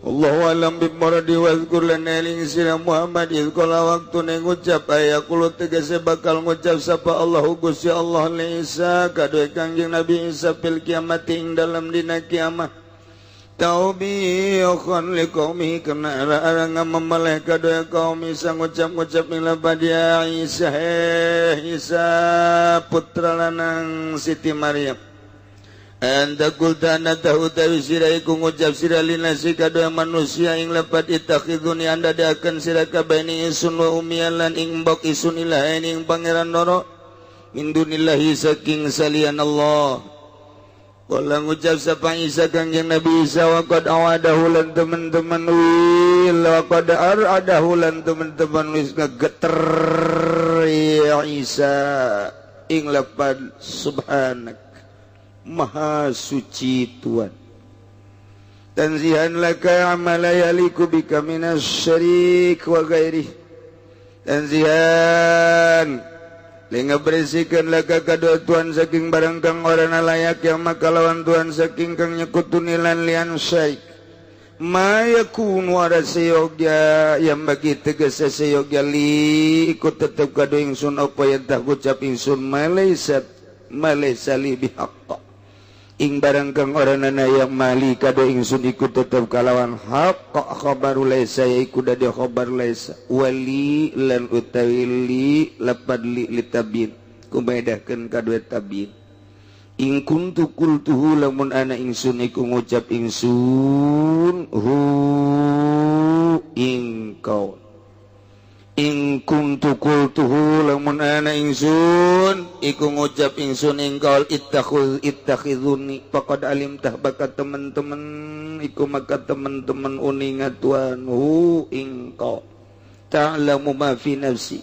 Allahu alam bimuradi wazkur lana ling sira Muhammad iz qala waktu ngucap aya kulo tegese bakal ngucap sapa Allahu Gusti Allah li Isa kadoe Kangjeng Nabi Isa fil kiamat ing dalam dina kiamat taubiyan liqaumi kana ara-ara ngamemeleh kadoe kaum Isa ngucap-ngucap ing labad ya Isa Isa putra lanang Siti Maryam anda kultana tahu tawi sira iku ngucap sira linasi kadoa manusia ing lepat itakhiduni anda diakan sira kabani isun wa umiyan lan ing mbok isun ilahin ing pangeran noro min dunillahi saking salian Allah. Kala ngucap sapa Isa Kangjeng Nabi Isa wa qad awadahu lan teman-teman wil wa qad aradahu lan teman-teman wis ngegeter ya Isa ing lepat subhanak Maha suci Tuhan. Tanzihan laka amala yaliku bika minas syarik wa ghairih. Tanzihan lenga bersihkan laka kadua Tuhan saking barang kang orana layak yang makalawan Tuhan saking kang nyekutunilan lian syaik. Maya kunu ada seyogya yang bagi tegas seyogya li ikut tetap kadua ingsun apa yang tak ucap ingsun malaysat malaysali bihaqqa. Ing barang kang orana yang mali kado ingsun ikut tetap kalawan hak khabaru laisa iku dadi khabar laisa wali lan utawi li lapad li litabin kumedahkeun kadue tabin ing kuntu qultuhu lamun ana ingsun iku ngucap ingsun hu ing kaun in kuntu qultuhu lamun ana ingsun iku ngucap ingsun ing qaul ittakhizuni faqad alimtah bakat teman-teman iku maka teman-teman uningatuan hu ing qaul ta'lamu ma fi nafsi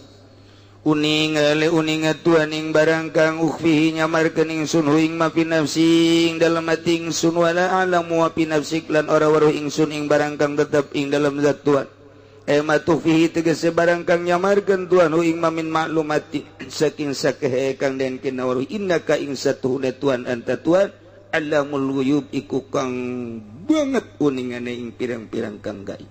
uningatuan ing barang kang ukhfihi nyamarkeun ingsun hu ing ma fi nafsi ing dalam ati ingsun wala alamu wa fi nafsik lan ora weruh ingsun ing barang kang tetep ing dalam zat Tuhan matuh fihi tegese barang kang nyamarkeun Tuhan hu ing mamin maklumati saking sakehe kang den kinawaruh innaka ing satuhuna Tuhan anta Tuhan alamul ghuyub iku kang banget uningane ing pirang-pirang kang gaib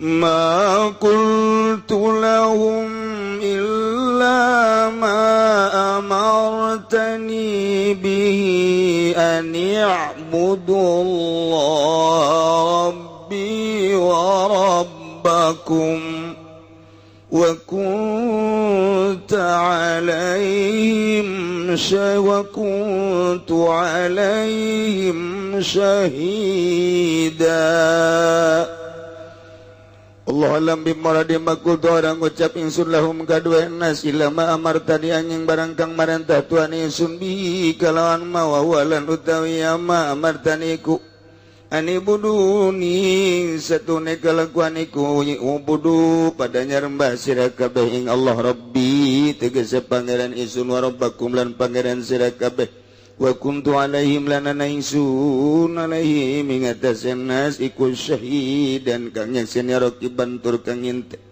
ma qultu lahum illa ma amartani bihi an ya'budullaha وربكم وكنت عليهم شهيدا Allah alam bimmaradi makultu orang ucap insun lahum kadua nas ilama amartani anjing barang kang marantah Tuhan insun bihi kalawan mawawalan utawi ama amartaniku ani buduni satune kalakuan iku ubudu padanya rembah sira kabeh ing Allah Rabbi tegese pangeran isun wa rabbakum lan pangeran sira kabeh wa kuntu alaihim lanana ingsun alaihim ing atase nas iku syahidan kang nyakseni raqiban tur kang nginte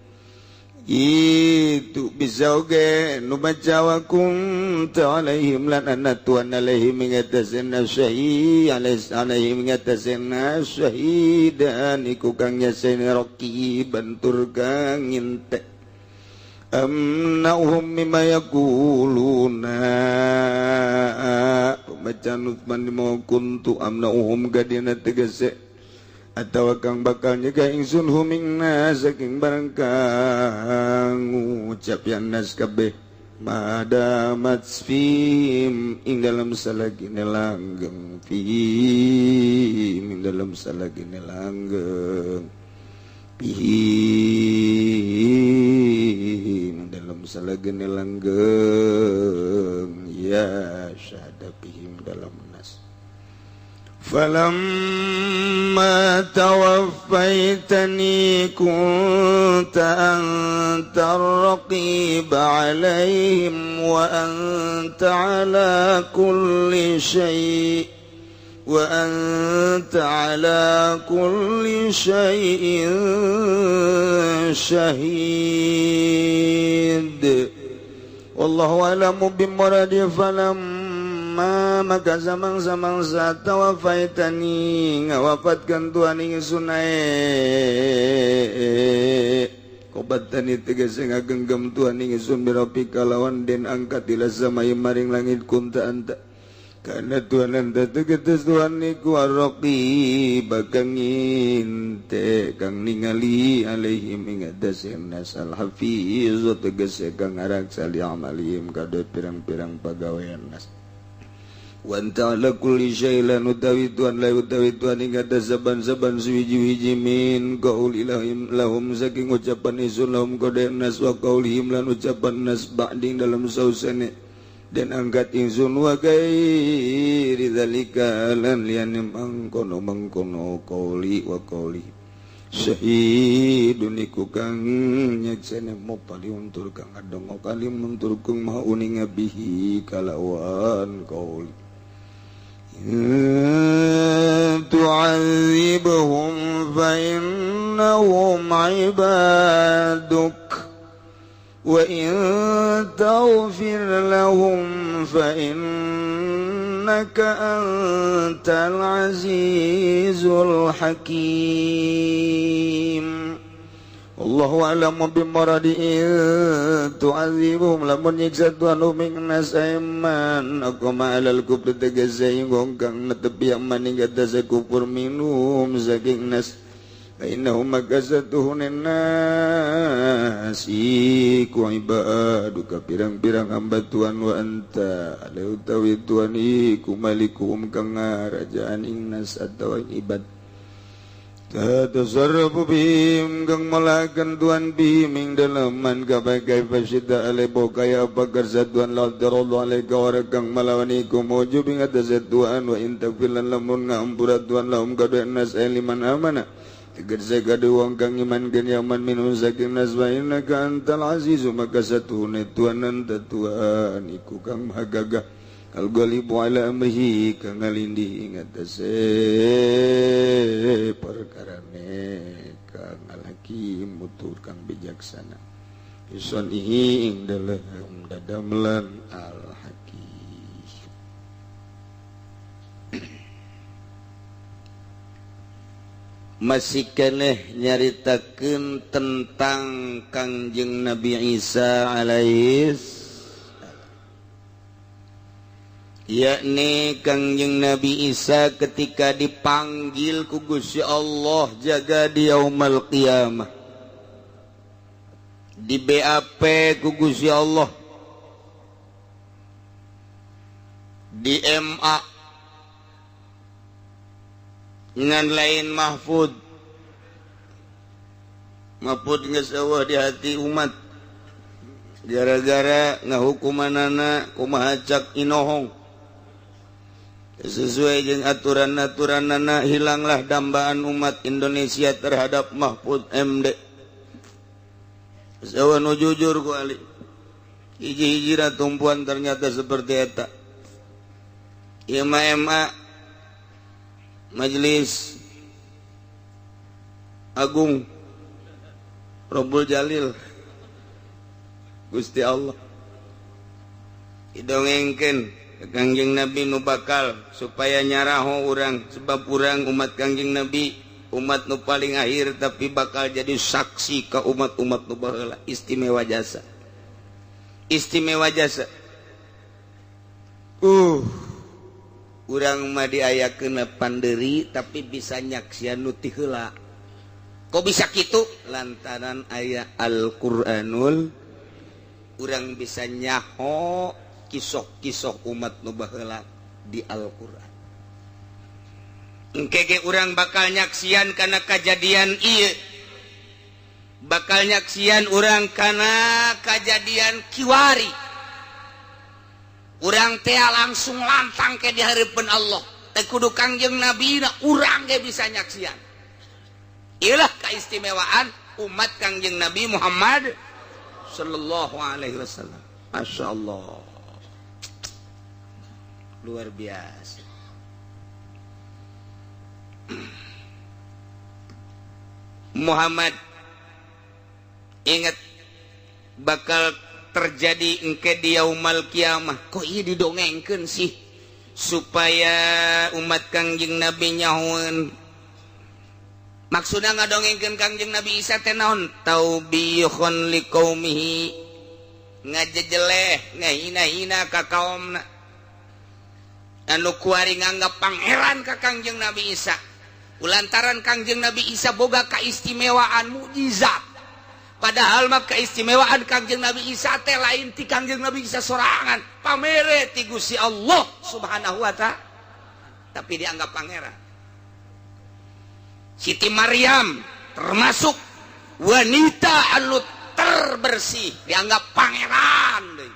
itu bisa oge nu baca wa kunta alaihim lanana tuan alaihim ingatasena syahid alaihim ingatasena syahidan iku kang nyaseni roki bantur kang nginte amnauhum mimma yaquluna baca nutman mau kuntu amnauhum gadina tegese atawa kang bakal nyegah ingsun humingna saking barang kang ngucap yan nas kabeh madamat fihim ing dalam salagine langgeng fihim ing dalam salagine langgeng fihim dalam salagine langgeng ya syahada fihim dalam nas falamma tawaffaytani kunta antar raqib alaihim wa anta ala kulli syai'in syahid wallahu a'lamu bimuradi maka samang saat tawafaitani ngawafatkan Tuhan ingsun kobatani tegese ngagenggam Tuhan ingsun birapi kalawan den angkat ila samai maring langit kunta anta karena Tuhan anta tegetes Tuhan niku arraqi bakang nginte kang ningali alaihim ing atase nas al hafiz tegese kang ngaraksa li amalihim kade pirang-pirang pagawean nas wa anta ala kulli syai'in utawi Tuhan la utawi Tuhan ing atas saban-saban suwiji-wiji min qaul ilahim lahum saking ucapan isun lahum qad nas wa qaulihim lan ucapan nas ba'ding dalam sausane dan angkat insun wa gairi dzalika lan liyane mangkono qauli wa qauli syahidun iku kang nyaksene mo paliuntur kang adongo kali muntur kung mauning bihi kalawan qauli tu'adzibhum fa innahum ibaduk wa in taghfir lahum fa innaka antal azizul hakim Allahu a'lamu bimuradi tu'adzibuhum lamun nyiksa Tuhan uming nasaiman aku ma'alal kufri tegese ingkong kang netepi aman ing atase kufur minum saking nas innahum makasatuhun nasi ku ibaduka pirang-pirang hamba Tuhan wa anta ala utawi Tuhan iku malikum kang ngarajaan ing nas atawa ibad Tatasarrafu bihim kang malakan tuan bihim dalaman kapakai pasida alebo kaya pakar satuan laldarallahu alaika warakang malawani kumuju bingat tuan wa intafilan lamun ngampurat tuan lahum kaduan nas liman amana tegar saya kaduang kang iman kenyaman minum saking nas wa innaka antal azizu maka satu tuanan tatuan iku kang mahagagah al-ghalibu ala amrihi kang ngalindi ingatase perkarane kang alaki mutur kang bijaksana ison ihi ing dalam dadamlan al-hakim. Masih keneh nyaritakeun tentang Kangjeng Nabi Isa alaihis yakni Kangjeng Nabi Isa ketika dipanggil ku Gusti Allah jaga di yaumul qiyamah di BAP ku Gusti Allah di MA ngan lain mahfud geus eueuh di hati umat gara-gara ngahukumanana kumaha cak inohong sesuai dengan aturan-aturanana hilanglah dambaan umat Indonesia terhadap Mahfud MD. Sawan jujur ku ali. Hiji-hiji tumpuan ternyata seperti eta. MA Majelis Agung Rabbul Jalil Gusti Allah didongengkeun Kangjeng Nabi nu bakal supaya nyaraho urang sebab urang umat Kangjeng Nabi umat nu paling akhir tapi bakal jadi saksi ke umat-umat nu baheula istimewa jasa urang mah diayakeun panderi tapi bisa nyaksian nu ti heula kok bisa kitu lantaran aya Al-Qur'anul urang bisa nyaho kisah-kisah umat nu baheula di Al-Qur'an. Engke urang bakal nyaksian kana kejadian ieu. Bakal nyaksian urang kana kejadian kiwari. Urang teh langsung lantang ke di hareupeun Allah. Teh kudu Kangjeng Nabi na urang ge bisa nyaksian. Ieulah keistimewaan umat Kangjeng Nabi Muhammad sallallahu alaihi wasallam. Masyaallah. Luar biasa. Muhammad ingat bakal terjadi engke di yaumul kiamah. Kok ieu didongengkeun sih supaya umat Kangjeng Nabi nyahoeun. Maksudna ngadongengkeun Kangjeng Nabi Isa teh naon? Taubihun liqaumihi ngajejeleh ngahina-hina ka kaumna. Anu kuari nganggap pangeran ka Kangjeng Nabi Isa. Ulantaran Kangjeng Nabi Isa boga kaistimewaan mukjizat. Padahal mah keistimewaan Kangjeng Nabi Isa teh lain ti Kangjeng Nabi Isa sorangan, pamere ti Gusti Allah Subhanahu wa ta'ala. Tapi dianggap pangeran. Siti Maryam termasuk wanita anu terbersih, dianggap pangeran deui.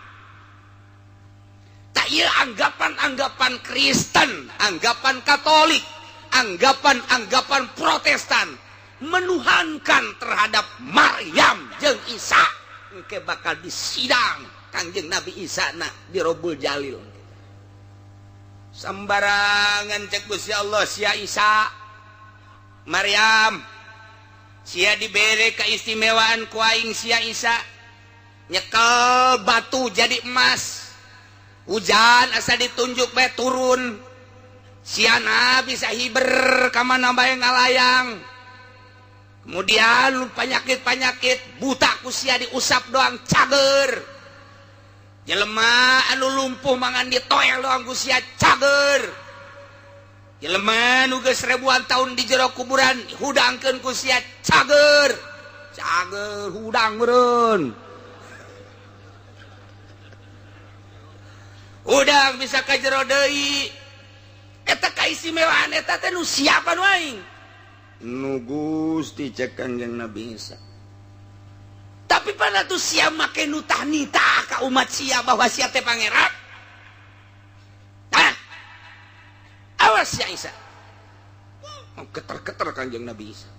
Ieu anggapan-anggapan Kristen, anggapan Katolik, anggapan-anggapan Protestan menuhankan terhadap Maryam jeung Isa. Engke bakal disidang Kangjeng Nabi Isa na di Rabbul Jalil. Sambarangan cek Gusti Allah sia Isa, Maryam, sia dibere keistimewaan ku aing sia Isa, nyekel batu jadi emas. Hujan asa ditunjuk bae turun. Siana bisa hiber ka mana bae ngalayang. Kemudian penyakit-penyakit buta ku sia diusap doang cager. Jelema anu lumpuh mangan ditoel doang ku sia cager. Jelema nu geus ribuan tahun di jero kuburan hudangkeun ku sia cager. Cager hudang meureun. Udang bisa ka jero deui. Eta kaistimewaan eta teh nu siapa nu aing? nu Gusti cek Kangjeng Nabi Isa. Tapi pada tuh sia make nutah nita ka umat sia bahwa sia teh pangeran. Hah? Awas ya Isa. Geter-geter Kangjeng Nabi Isa.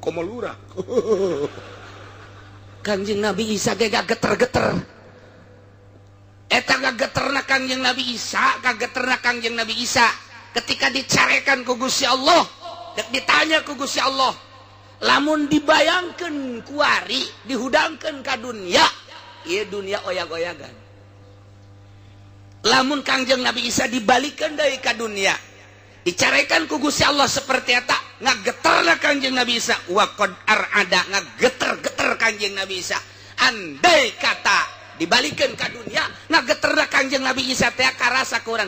Komo lurah. Kangjeng Nabi Isa ge geter-geter. Eta gageterna Kangjeng Nabi Isa, gageterna Kangjeng Nabi Isa ketika dicarekan ku Gusti Allah, ditanya ku Gusti Allah, lamun dibayangkeun kuari, dihudangkeun ka dunya, ieu dunia oyag-oyagan. Lamun Kangjeng Nabi Isa dibalikeun deui ka dunia, dicarekan ku Gusti Allah seperti eta, ngageterna Kangjeng Nabi Isa, wa qad arada ngageter-geter Kangjeng Nabi Isa. Andai kata dibalikeun ka dunia, ngageterna Kangjeng Nabi Isa teh karasa ku urang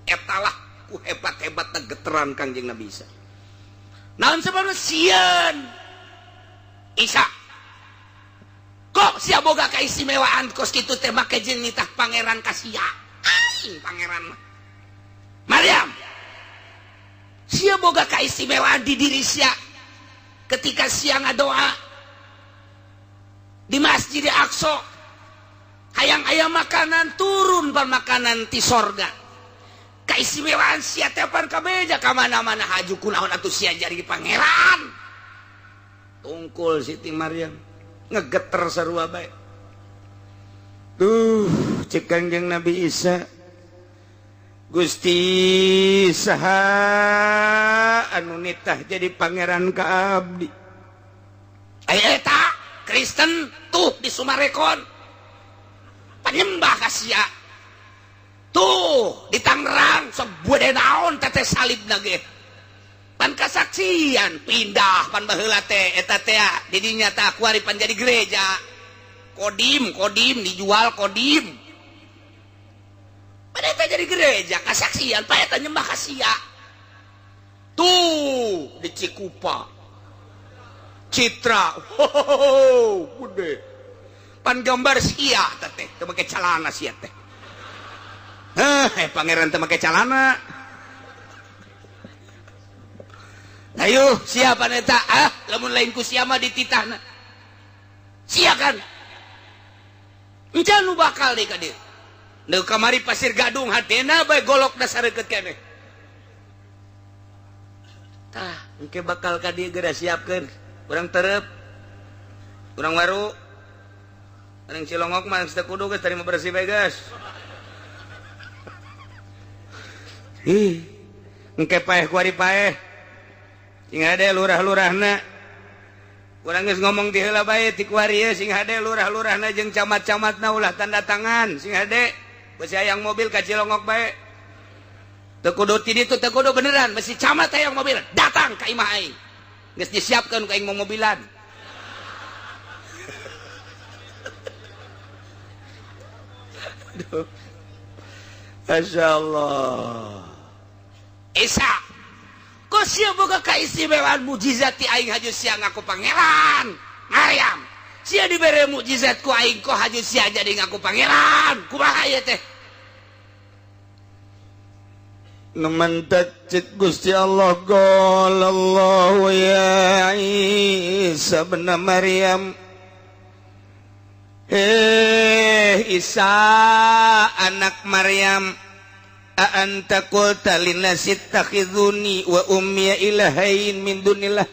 etalah ku hebat-hebatna geteran Kangjeng Nabi Isa. Naon sababna sieun Isa kok sia boga kaistimewaan kos kitu teh make jeung nitah pangeran ka sia aing pangeran mah Maryam sia boga kaistimewaan di diri sia ketika sia ngadoa di Masjid Aqsa hayang aya makanan turun pan makanan ti sorga kaistimewaan sia teh pan kabeja ka mana-mana haju kunaon atuh sia jadi pangeran tungkul Siti Maryam ngegeter sarua bae tuh cek Kangjeng Nabi Isa Gusti saha anu nitah jadi pangeran ka abdi aya eta Kristen tuh di Sumarekon penyembah ka sia tuh di Tangerang sok bude naon teteh salibna ge pan kasaksian pindah pan baheula teh eta teh di dinya teh kuari pan jadi gereja kodim dijual kodim pan eta jadi gereja kasaksian pa eta nyembah ka sia tuh di Cikupa Citra bude pan gambar sia teh teu make calana sia teh pangeran teu make calana ayo siapa eta lamun lain ku sia mah dititahna sia kan encan nu bakal deui ka dieu nu kamari pasir gadung hatena bae golok dasareukeut keneh tah engke bakal ka dieu geura siapkeun urang terep urang waru urang Cilongok mah geus teu kudu geus tarima bersih bae geus engke paeh kuari paeh sing hade lurah-lurahna urang geus ngomong ti heula bae ti kuari ye sing hade lurah-lurahna jeung camat-camatna ulah tanda tangan sing hade besi hayang mobil ka Cilongok bae teu kudu ti ditu teu kudu beneran besi camat hayang mobil datang ka imah aing geus disiapkeun ka aing mau mobilan aduh masyaallah Isa kok sia boga kaistimewaan mukjizat ti aing haju sia ngaku pangeran Maryam sia dibere mukjizat ku aing kok haju sia jadi ngaku pangeran kumaha ieu teh Numantat cik Gusti Allah qala Allah ya Isa bin Maryam Isa anak Maryam a anta qulta linnasi ittakhiduni wa ummi ilahain min dunillah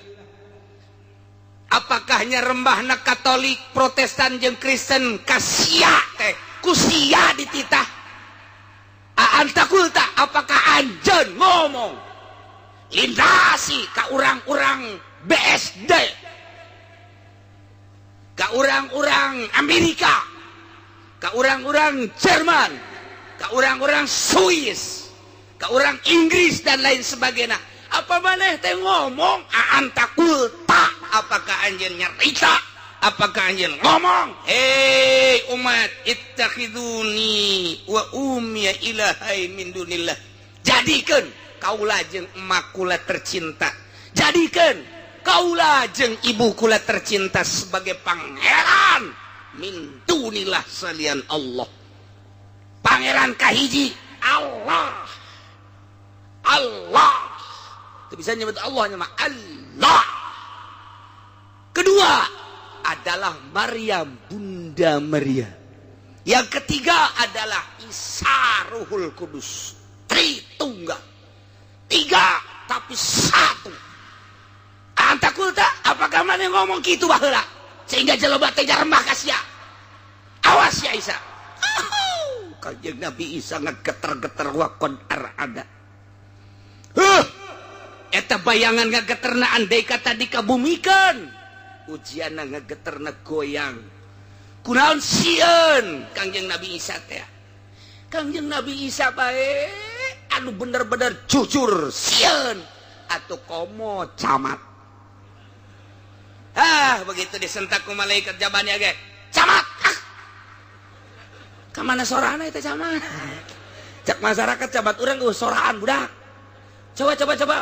apakah nya rembahna Katolik Protestan jeung Kristen ka sia teh ku sia dititah anta qulta apakah anjeun ngomong linnasi ka urang-urang BSD ka urang-urang Amerika ka urang-urang Jerman ka urang-urang Swiss ka urang Inggris dan lain sebagainya apa maneh teh ngomong anta qulta apakah anjeun nyarita apakah anjeun ngomong hei umat ittakhiduni wa ummi ilahai min dunillah jadikeun kaula jeung emak kula tercinta jadikeun kaula jeung ibu kula tercinta sebagai pangeran min dunillah salian Allah pangeran kahiji Allah bisa nyebut Allah nama Allah. Kedua adalah Maryam, Bunda Maria. Yang ketiga adalah Isa Ruhul Kudus, Tritunggal. 3 tapi 1. Antakulta, apakah mana ngomong gitu baheula sehingga jelema teh jarembah ka sia. Awas ya Isa. Kanjeng Nabi Isa ngageter-geter wakon ada. Eta bayangan ngageterna andai kata dikabumikeun. Ujianna ngageterna goyang. Kunaon sieun Kanjeng Nabi Isa teh. Kanjeng Nabi Isa bae anu bener-bener jujur sieun atuh komo camat. Begitu disentak ku malaikat jabannya ge. Camat. Ka mana sorana eta camat? Cak masyarakat camat urang soraan budak. Coba.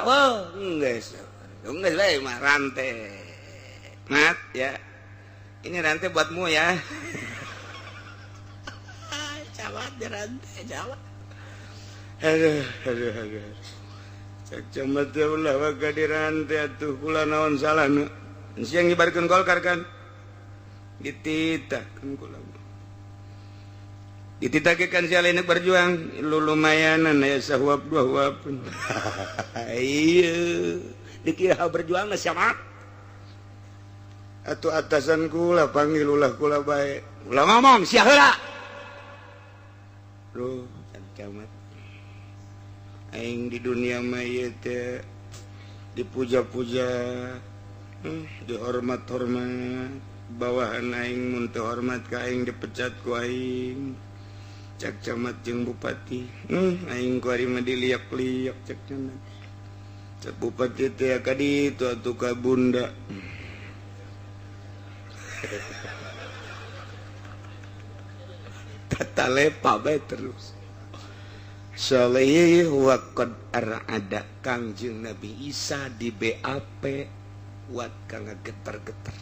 Wah, geus. Geus bae mah rantai. Mat ya. Ini rantai buatmu ya. Camat di rantai, camat. Aduh. Cak camat teh ulah waga di rantai atuh kula naon salahna. Siang ngibarkeun Golkar kan. Dititakeun kula. Dititakeun si Alenek berjuang lu lumayanan aya sahuap dua huapun. Iya. Dikira berjuang na siapa? Atuh atasan kula panggil ulah kula bae. Ulah ngomong sia heula. Loh, camat. Aing di dunia mah ieu teh dipuja-puja, dihormat-hormat, bawahan aing mun teu hormat ka aing dipecat ku aing. Cak camat jeung bupati. Aing ku ari mah diliak-liak cak camat. Cak bupati teh ka ditu atuh ka bunda. Tatalepa bae terus. Salih wa qad arada Kangjeng Nabi Isa di BAP wat kang geter-geter.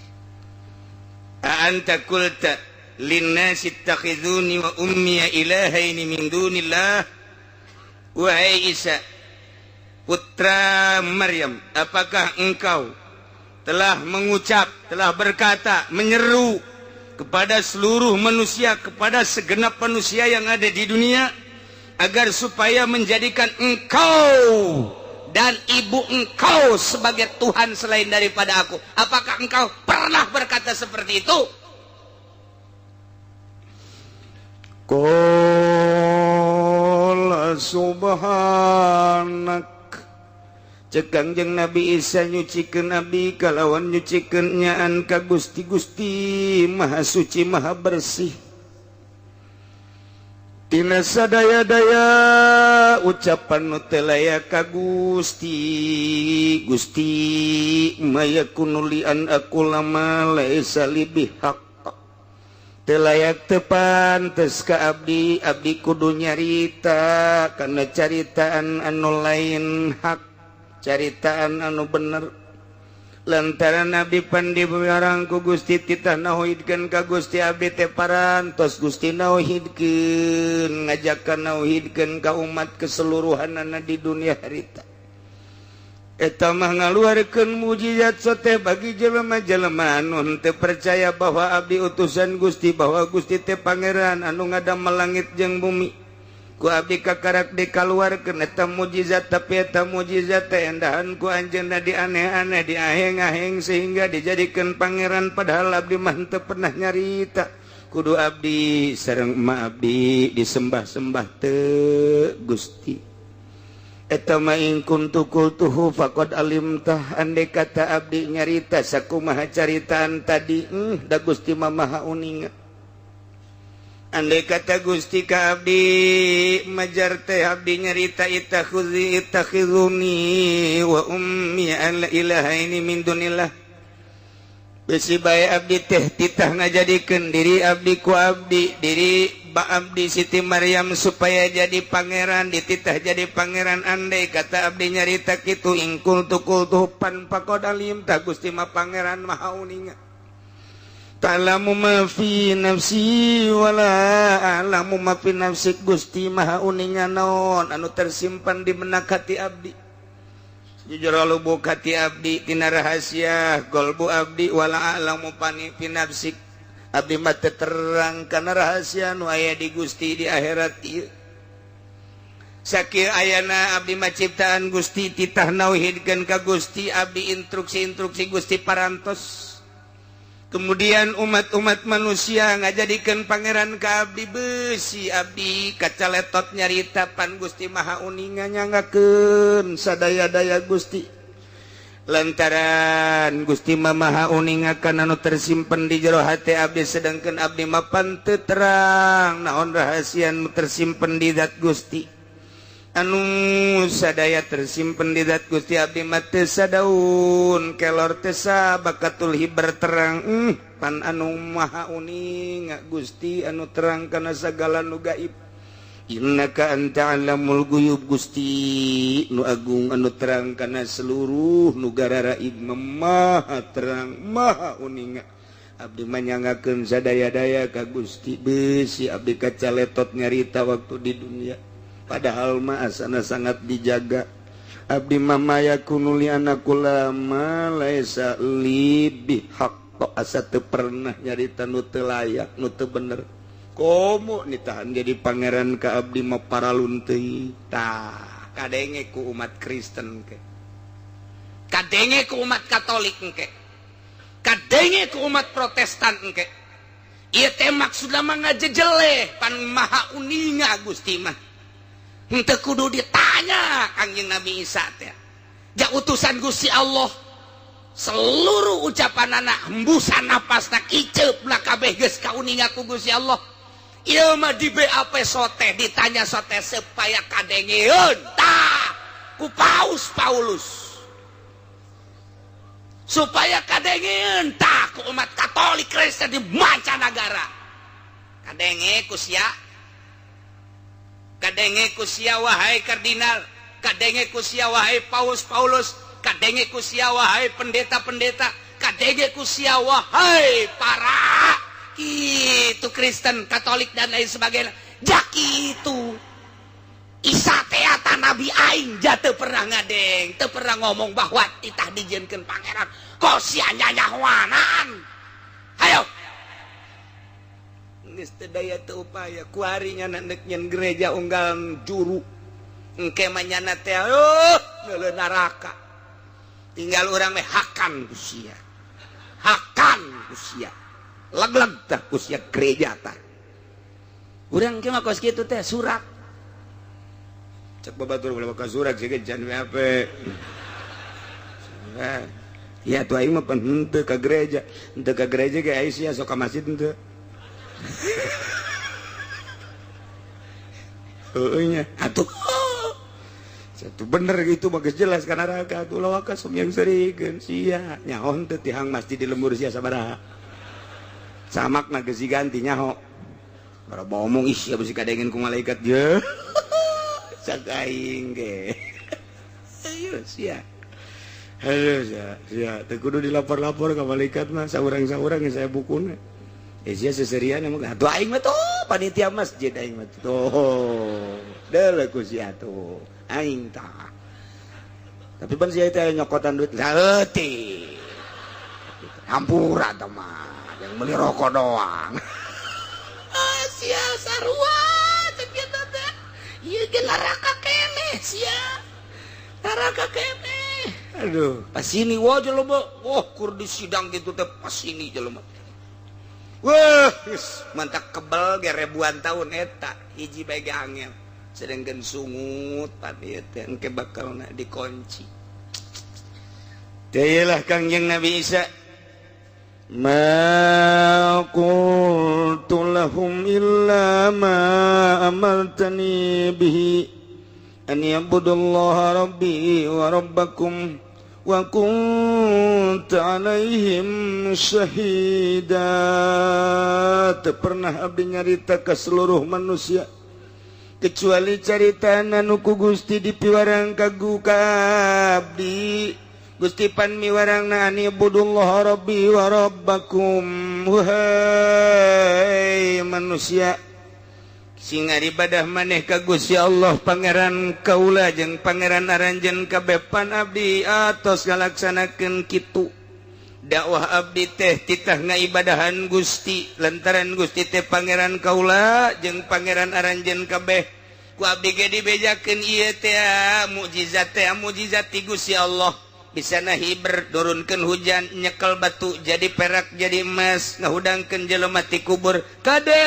Anta qulta linnasi ittakhizuni wa ummi ilahaini min dunillah. Wahai Isa putra Maryam, apakah engkau telah mengucap, telah berkata, menyeru kepada seluruh manusia, kepada segenap manusia yang ada di dunia, agar supaya menjadikan engkau dan ibu engkau sebagai Tuhan selain daripada aku. Apakah engkau pernah berkata seperti itu? Qala subhanak. Cek Kangjeng Nabi Isa nyucikeun Nabi kalawan nyucikeun nyaan ka Gusti Maha Suci Maha Bersih. Tina sadaya-daya ucapan nu teu layak ka Gusti mayakunu li an aqula ma laisa li bihaq. Teu layak teu pantes ka abdi kudu nyarita kana caritaan anu lain hak, caritaan anu bener. Lantaran Nabi pandi barang ku Gusti titah nauhidkeun ka Gusti abdi teh parantos Gusti nauhidkeun, ngajakan nauhidkeun ka umat keseluruhanana di dunia harita. Eta mah ngaluarkeun mujizat sote bagi jelema-jelema anu teu percaya bahwa abdi utusan Gusti, bahwa Gusti teh pangeran anu ngadamel langit jeung bumi. Ku abdi kakarak dikaluarkeun eta mujizat, tapi eta mujizat teh endahan ku anjeunna dianeh-aneh, diaheng-aheng sehingga dijadikeun pangeran padahal abdi mah teu pernah nyarita. Kudu abdi sareng emak abdi disembah-sembah teu Gusti. Eta mah in kuntu qultuhu faqad alimtah, andai kata abdi nyarita sakumaha caritaan tadi, da Gusti mah maha uninga. Andai kata Gusti ka abdi majar teh abdi nyarita itakhizuni wa ummi ilahaini min dunillah. Besi bae abdi teh titah ngajadikeun diri abdi ku abdi, diri abdi Siti Maryam supaya jadi pangeran, dititah jadi pangeran. Andai kata abdi nyarita kitu ingkul tukul tupan faqad alim ta Gusti mah pangeran maha uninga. Ta'lamu ma fi nafsi wala a'lamu ma fi nafsik. Gusti maha uninga naon anu tersimpan di benak hati abdi. jujur lubukati abdi tina rahasia golbu abdi wala alamu pani pinapsik abdi mate terang kana rahasia nu aya di Gusti di akhirat ieu sakir ayana abdi maciptaan Gusti titah nauhidkeun ka Gusti abdi instruksi-instruksi Gusti parantos kemudian umat-umat manusia ngajadikeun pangeran ka abdi beusi abdi kacaletot nyarita pan Gusti Maha Uninga nyangakeun sadaya-daya Gusti lantaran Gusti Maha Uninga kana anu tersimpen di jero hate abdi sedangkeun abdi mapan teu terang naon rahasia nu tersimpen di zat Gusti anu sadaya tersimpen di zat Gusti abdi mah teu sadaun kelor teu sabakatul hiber terang pan anu Maha Uning Gusti anu terang kana sagala nu gaib innaka anta alamul guyub Gusti nu agung anu terang kana seluruh nu gararaib maha terang Maha Uning abdi mah nyangakeun sadaya-daya ka Gusti beusi abdi kacaletot nyarita waktu di dunia padahal mah asana sangat dijaga abdi mah yakunu li anakulama laisa li bihaq asa teu pernah nyarita nu teu layak nu teu bener komo nitahan jadi pangeran ka abdi mah paralun teuing tah kadenge ku umat Kristen ke kadenge ku umat Katolik ke kadenge ku umat Protestan ke ieu teh maksudna mah ngajejeleh pan Maha Uninga Gusti mah henteu kudu ditanya Kangjeng Nabi Isa teh ja utusan Gusti Allah seluruh ucapanana hembusan napasna kiceupna kabeh geus kauninga ku Gusti Allah ieu mah di BAP sote ditanya sote supaya kadengeun tah ku Paulus supaya kadengeun tah ku umat Katolik Kristen di mancanagara kadenge ku sia kadenge ku sia wahai kardinal kadenge ku sia wahai Paulus kadenge ku sia wahai pendeta-pendeta kadenge ku sia wahai para kitu Kristen Katolik dan lain sebagainya jak kitu Isa teh eta nabi aing ja teu pernah ngadeng teu pernah ngomong bahwa titah dijieunkeun pangeran kok sia nyanyahwanan hayo geus teu daya teu upaya ku harinya neuk nyen gereja unggal juru engke mah nyana teh neuleuh neraka tinggal urang mah hakan ku sia leg-leg tah ku sia gereja tah urang ge mah kos kitu teh surak cek babatur ulah ka surak sih can apa ya tuh aing mah pan henteu ka gereja ge aya sia sok ka masjid henteu nya atuh satu bener gitu mah geus jelas kana neraka atuh ulah ka som yang serikeun sia nyaho teu tihang masjid di lembur sia sabaraha samakna geus diganti nyaho bara ngomong ih sia bisi kadengen ku malaikat je sakaing ge ayo sia teu kudu dilapor-lapor ka malaikat mah saurang-saurang saya bukuna sia seserian mah atuh aing mah tuh panitia masjid aing mah tuh deuleuh ku sia tuh aing tah tapi pan sia teh nyokotan duit leutik hampura teh mah yang beli rokok doang sia sarua teh kitu teh ieu ge neraka keneh sia neraka keneh aduh pasini wae jelema wah kur di sidang gitu teh pasini jelema wah mantak kebel ge ribuan tahun eta hiji bae ge angel sedengkeun sungut tadi teh engke bakalna dikunci teh lah Kangjeng Nabi Isa ma qultu lahum illa ma amartani bihi an yabudullaha rabbi wa rabbakum wa kunta alaihim syahida teu pernah abdi nyarita ka seluruh manusia kecuali caritana nu ku Gusti dipiwarang kagu ka abdi Gusti pan miwarangna ani budullah rabbi wa rabbakum wahai manusia singa ibadah maneh ka Gusti Allah Pangeran kaula jeung Pangeran aranjeun kabepan abdi atos ngalaksanakeun kitu dakwah abdi teh titah ngaibadahan Gusti lantaran Gusti teh Pangeran kaula jeung Pangeran aranjeun kabeh ku abdi ge dibejakeun ieu teh mukjizat ti Gusti Allah bisa nahi berdurunkeun hujan nyekel batu jadi perak jadi emas ngahudangkeun jelema ti kubur kade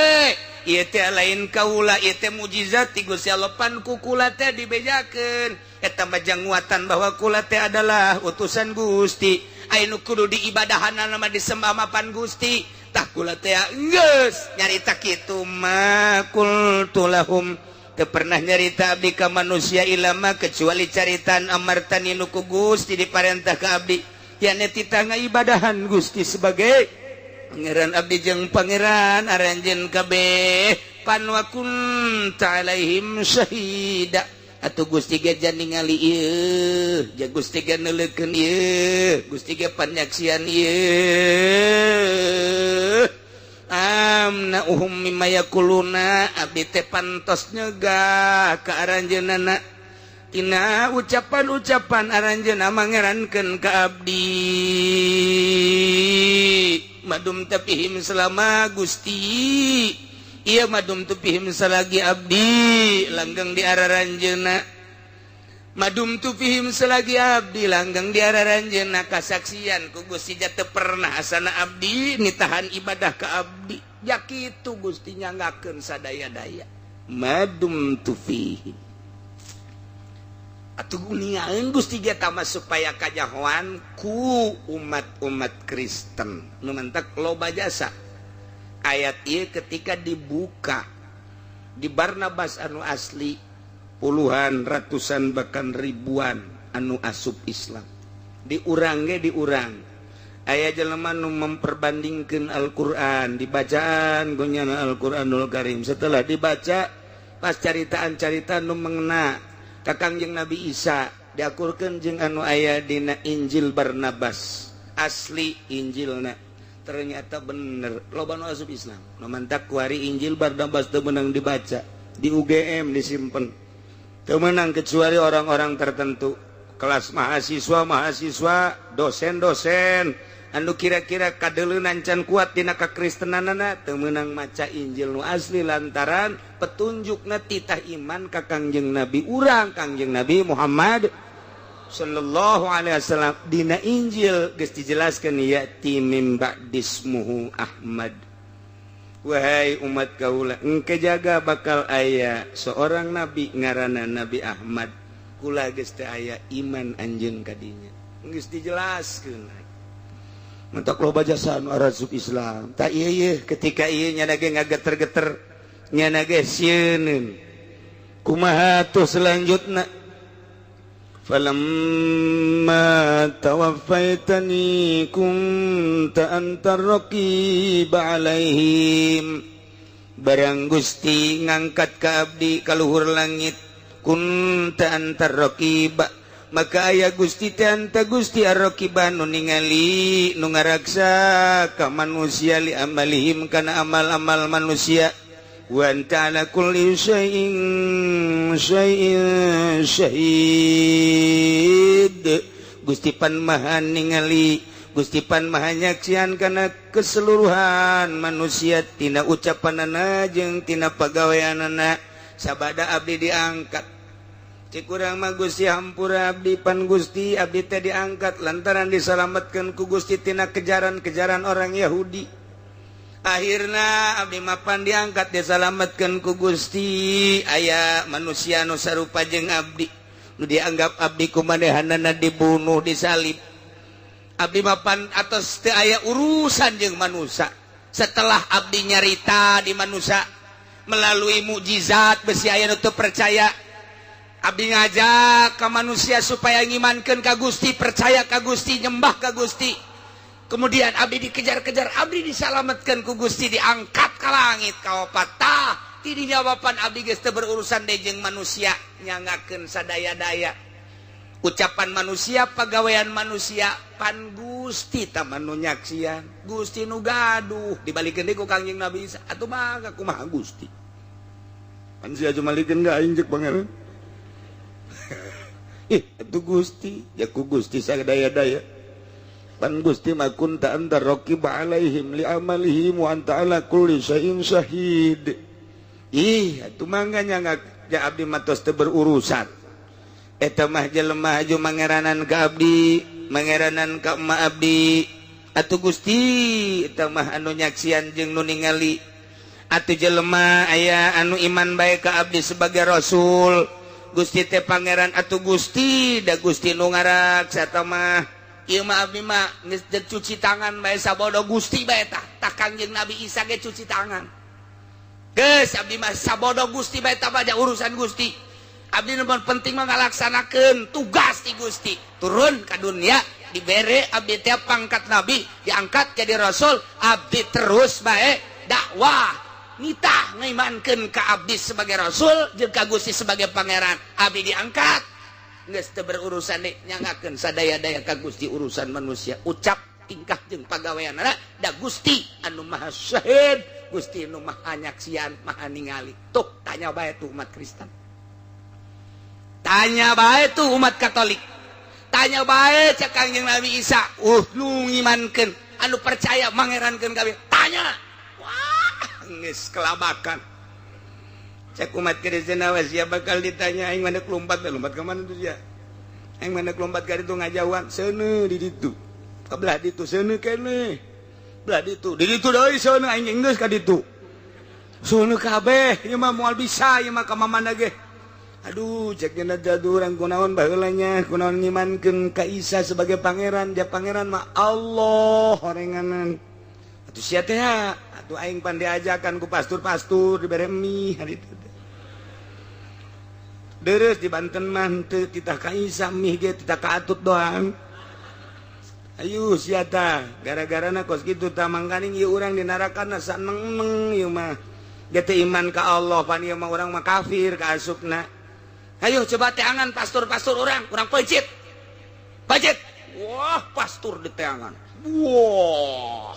ieu teh lain kaula ieu teh mukjizat ti Gusti Allah pan ku kula teh dibejakeun eta mah janguatan bahwa kula teh adalah utusan Gusti anu kudu diibadahanna mah disembah mapan Gusti tah kula teh geus nyarita kitu mah qultu lahum teu pernah nyarita abdi ka manusia ilama kecuali caritan amartani nu ku Gusti diparentah ka abdi yane titah ngaibadahan Gusti sebagai Pangeran abdi jeung Pangeran aranjeun kabeh pan wa kunta alaihim syahida atuh Gusti ge jan ningali ieu jeung Gusti ge neuleukeun ieu Gusti ge panyaksian ieu amna uhum mimma yaquluna abdi teh pantos nyegah ka aranjeunana tina ucapan-ucapan aranjeunna mangerankeun ka abdi madum tapihim selama Gusti iya madum tupihim salagi abdi langgeng di araranjeunna madum tupihim selagi abdi langgeng di araranjeunna kasaksian ku Gusti teu pernah asana abdi nitahan ibadah ka abdi ya kitu Gusti nyanggakeun sadaya-daya madum tupihim atuh niaeun Gusti ge tama supaya kajahoan ku umat-umat Kristen nu mentek loba jasa ayat ieu ketika dibuka di Barnabas anu asli puluhan ratusan bahkan ribuan anu asup Islam diurang aya jelema nu memperbandingkeun Al-Qur'an dibacaan gonyana Al-Qur'anul Karim setelah dibaca pas caritaan-caritaan nu mengena ka Kangjeng Nabi Isa diakurkeun jeung anu aya dina Injil Barnabas asli Injilna ternyata bener loba nu asup Islam nu mantak kuari Injil Barnabas teu meunang dibaca di UGM disimpen teu meunang kecuali orang-orang tertentu kelas mahasiswa dosen-dosen anu kira-kira kadeuleunan can kuat dina kakristenanana teu meunang maca Injil nu asli lantaran petunjukna titah iman ka Kangjeng Nabi urang Kangjeng Nabi Muhammad sallallahu alaihi wasallam dina Injil geus dijelaskeun ya'ti mim ba'dismuhu Ahmad wahai umat kaula engke jaga bakal aya seorang nabi ngaranna Nabi Ahmad kula geus teu aya iman anjeun ka dinya geus dijelaskeun mentok loba jasa anu arasup Islam ta ieu ketika ieu nya ge ngageter-geter nya ge sieun kumaha tuh selanjutna falamma tawaffaitani kunta antar raqiba alaihim barang Gusti ngangkat ka abdi ka luhur langit kunta antar raqiba maka aya Gusti teh anta Gusti ar-raqiba nu ningali nu ngaraksa ka manusia li amalihim kana amal-amal manusia wa anta ala kulli syai'in syahid Gusti pan maha ningali Gusti pan maha nyaksian kana keseluruhan manusia tina ucapanana jeung tina pagaweanana sabada abdi diangkat cik urang mah Gusti hampura abdi pan Gusti abdi teh diangkat lantaran disalametkeun ku Gusti tina kejaran-kejaran orang Yahudi akhirna abdi mapan diangkat disalametkeun ku Gusti aya manusia nu sarupa jeung abdi nu dianggap abdi kumanehanana dibunuh disalib abdi mapan atos teu aya urusan jeung manusia setelah abdi nyarita di manusia melalui mukjizat besi aya nu teu percaya abdi ngajak ka manusia supaya ngimankeun ka Gusti percaya ka Gusti nyembah ka Gusti kemudian abdi dikejar-kejar abdi disalametkeun ku Gusti diangkat ka langit ka opatah ti dinya papan abdi geus teu berurusan deui jeung manusia nyangakeun sadaya-daya ucapan manusia pagawean manusia pan Gusti taman nu nyaksian Gusti nu gaduh dibalikeun deui ku Kangjeng Nabi Isa atuh mangga kumaha Gusti Pansia cuma likin gak injek pangeran. Itu Gusti, ya ku Gusti sadaya-daya. Pan Gusti makun ta anta raqiba alaihim li amalihim wa anta ala kulli syai'in syahid. Atuh mangga nya ja abdi matos teu berurusan. Eta mah jelema aju mangeranan ka abdi, mangeranan ka emak abdi. Atuh Gusti eta mah anu nyaksian jeung nu ningali. Atuh jelema aya anu iman bae ka abdi sebagai rasul. Gusti teh pangeran atuh Gusti, da Gusti nu ngarak eta mah ieu mah abdi mah geus cuci tangan bae sabodo Gusti bae tah. Tah Kangjeng Nabi Isa ge cuci tangan. Geus abdi mah sabodo Gusti bae tah bae urusan Gusti. Abdi nu penting mah ngalaksanakeun tugas ti Gusti. Turun ka dunia dibere abdi teh pangkat Nabi, diangkat jadi rasul, abdi terus bae dakwah. Nitah ngaimankeun ka abdi sebagai rasul jeung ka Gusti sebagai pangeran. Abdi diangkat geus teu berurusan deui nyangakeun sadaya-daya ka Gusti urusan manusia. Ucap tingkah jeung pagaweanna da Gusti anu Maha Syahid, Gusti anu Maha nyaksian, Maha ningali. Tuh tanya bae tuh umat Kristen. Tanya bae tuh umat Katolik. Tanya bae cak Kangjeng Nabi Isa, nu ngimankeun anu percaya mangerankeun gawe. Tanya. Wah, geus kelabakan. Cek umat Kristen awas ya bakal ditanya aing mana kelompat ka mana tuh ya. Aing mana kelompat ka ditu ngajauhan seuneu di ditu. Ka belah ditu seuneu keneh. Belah ditu. Di ditu deui seuneu aing geus ka ditu. Seuneu kabeh ieu mah moal bisa ieu mah ka mamana ge. Aduh cek cenah jadu urang kunaon baheula nya kunaon ngimankeun ka Isa sebagai pangeran. Dia pangeran mah Allah horenganan. Atuh sia teh atuh aing pan diajakan ku pastur-pastur dibere mie hari itu. Deres di Banten mah teu titah ka Isa mih ge titah ka atut doang. Ayo sia tah gara-garana kos kitu tah mangkaning ieu urang di narakana saneng-neng ieu mah. Ge teu iman ka Allah pan ieu mah urang mah kafir ka asupna. Ayo coba teangan pastor-pastor urang pecit. Pecit. Wah, pastor di teangan. Wah.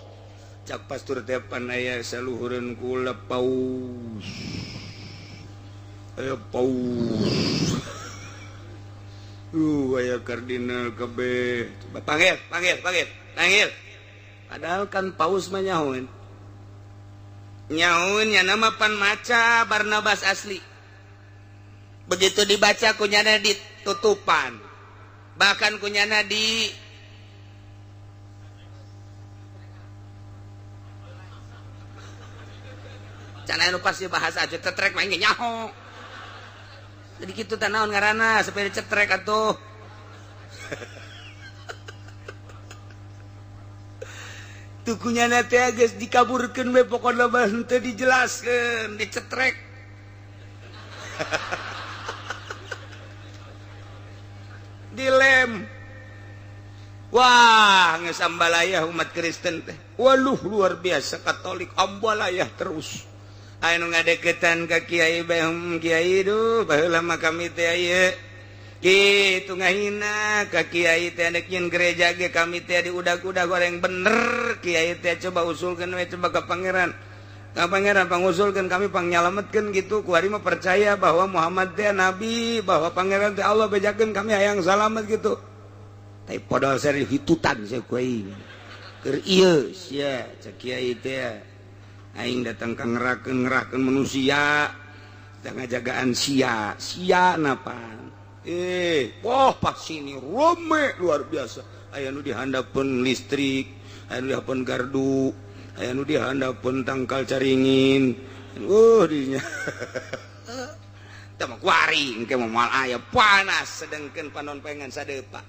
Cak pastor teh pan aya saluhureun kula paus. Aya paus. Aya kardinal kabeh. Coba panggil. Padahal kan paus mah nyahoun. Nyahoun nya nama pan maca Barnabas asli. Begitu dibaca kunyana ditutupan. Bahkan kunyana di Cana anu pasti bahasa aja tetrek main nyaho. Jadi kitu teh naon ngaranna sepeda cetrek atuh. Tukunyana teh geus dikaburkeun we pokona mah teu dijelaskeun, dicetrek. Dilem. Wah, geus ambalayah umat Kristen teh. Waluh luar biasa Katolik ambalayah terus. Anu ngadeketan ka kiai kiai duh baheula mah kami teh aya kitu ngahina ka kiai teh adek nyeun gereja ge kami teh diudag-udag goreng bener kiai teh coba usulkeun we coba ka pangeran. Ka pangeran pangusulkeun kami pangnyalametkeun gitu ku ari mah percaya bahwa Muhammad teh nabi, bahwa pangeran teh Allah bejakeun kami hayang salamet gitu. Tapi padahal seri hitutan sia ku aing. Keur ieu sia cek kiai teh aing datang ka ngerahkeun manusia da ngajagaan sia napan wah pas sini rame luar biasa aya nu dihandapeun listrik aya nu dihandapeun gardu aya nu dihandapeun tangkal caringin dinya tah mah kuari engke moal aya panas sedengkeun panon pengen sadepa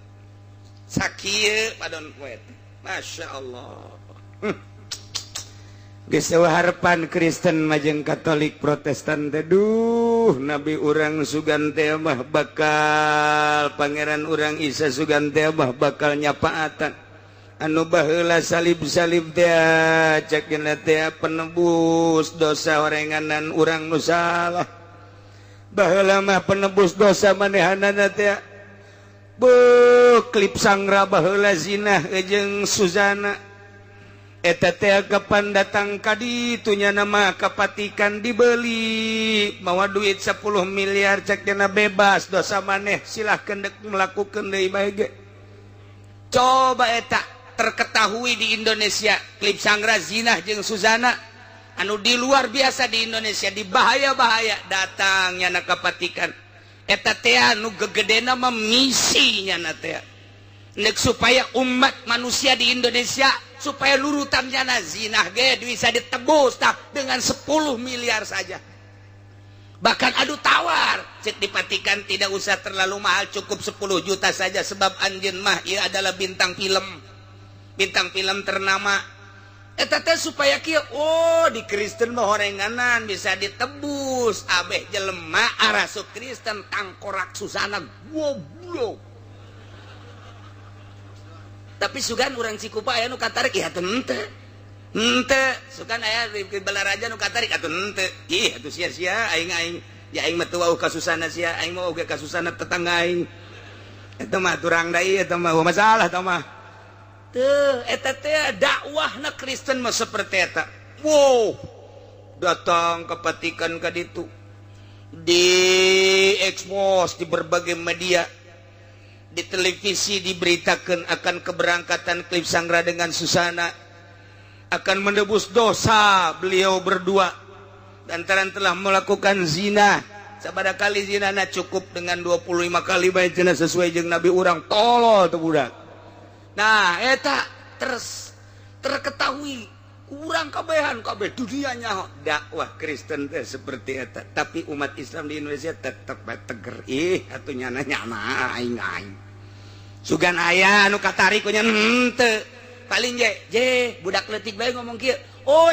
sakieu padon poe masyaallah. Harapan Kristen majeng Katolik Protestan teh duh nabi urang sugan teh mah bakal pangeran urang Isa sugan teh mah bakal nyapaatan anu baheula salib-salib teh cekeuna teh penebus dosa orenganan urang nu salah baheula mah penebus dosa manehanana teh klip sangra baheula zina jeung Suzana eta teh kapan datang ka ditunya nama kapatikan dibeli mawa duit 10 miliar cek dina bebas dosa maneh silahkeun dek melakukeun deui bae ge. Coba eta terketahui di Indonesia klip sangra zinah jeung Suzana anu di luar biasa di Indonesia di bahaya-bahaya datangnya na kapatikan eta teh anu gegedena mah misinya na teh nek supaya umat manusia di Indonesia supaya lurutannya na zinah ge bisa ditebus tah dengan 10 miliar saja. Bahkan adu tawar cek dipatikan tidak usah terlalu mahal cukup 10 juta saja sebab anjeun mah ieu adalah bintang film ternama eta teh supaya kieu di Kristen mah horenganan bisa ditebus abeh jelema arasuk Kristen tangkorak Susana goblok. Tapi sugan urang Cikupa aya nu katarik ieu henteu sugan aya di Balaraja nu katarik atuh henteu ih atuh sia-sia aing ya aing mah teu wau ka Susana sia aing mah oge ka Susana tetangga aing eta mah turang deui eta mah masalah eta mah teu eta teh dakwahna Kristen mah seperti eta. Wow datang kepatikan ka ditu di expose di berbagai media di televisi diberitakan akan keberangkatan klip sangra dengan Susana akan menebus dosa beliau berdua lantaran telah melakukan zina. Sabada kali zinana cukup dengan 25 kali bae cenah sesuai jeung Nabi urang tolol teu budak. Nah eta terketahui urang kabehan kabeh dunia nyaho dakwah Kristen teh seperti eta. Tapi umat Islam di Indonesia tetep teger atuh nyana aing sugan aya anu katarik nya henteu paling je budak leutik bae ngomong kieu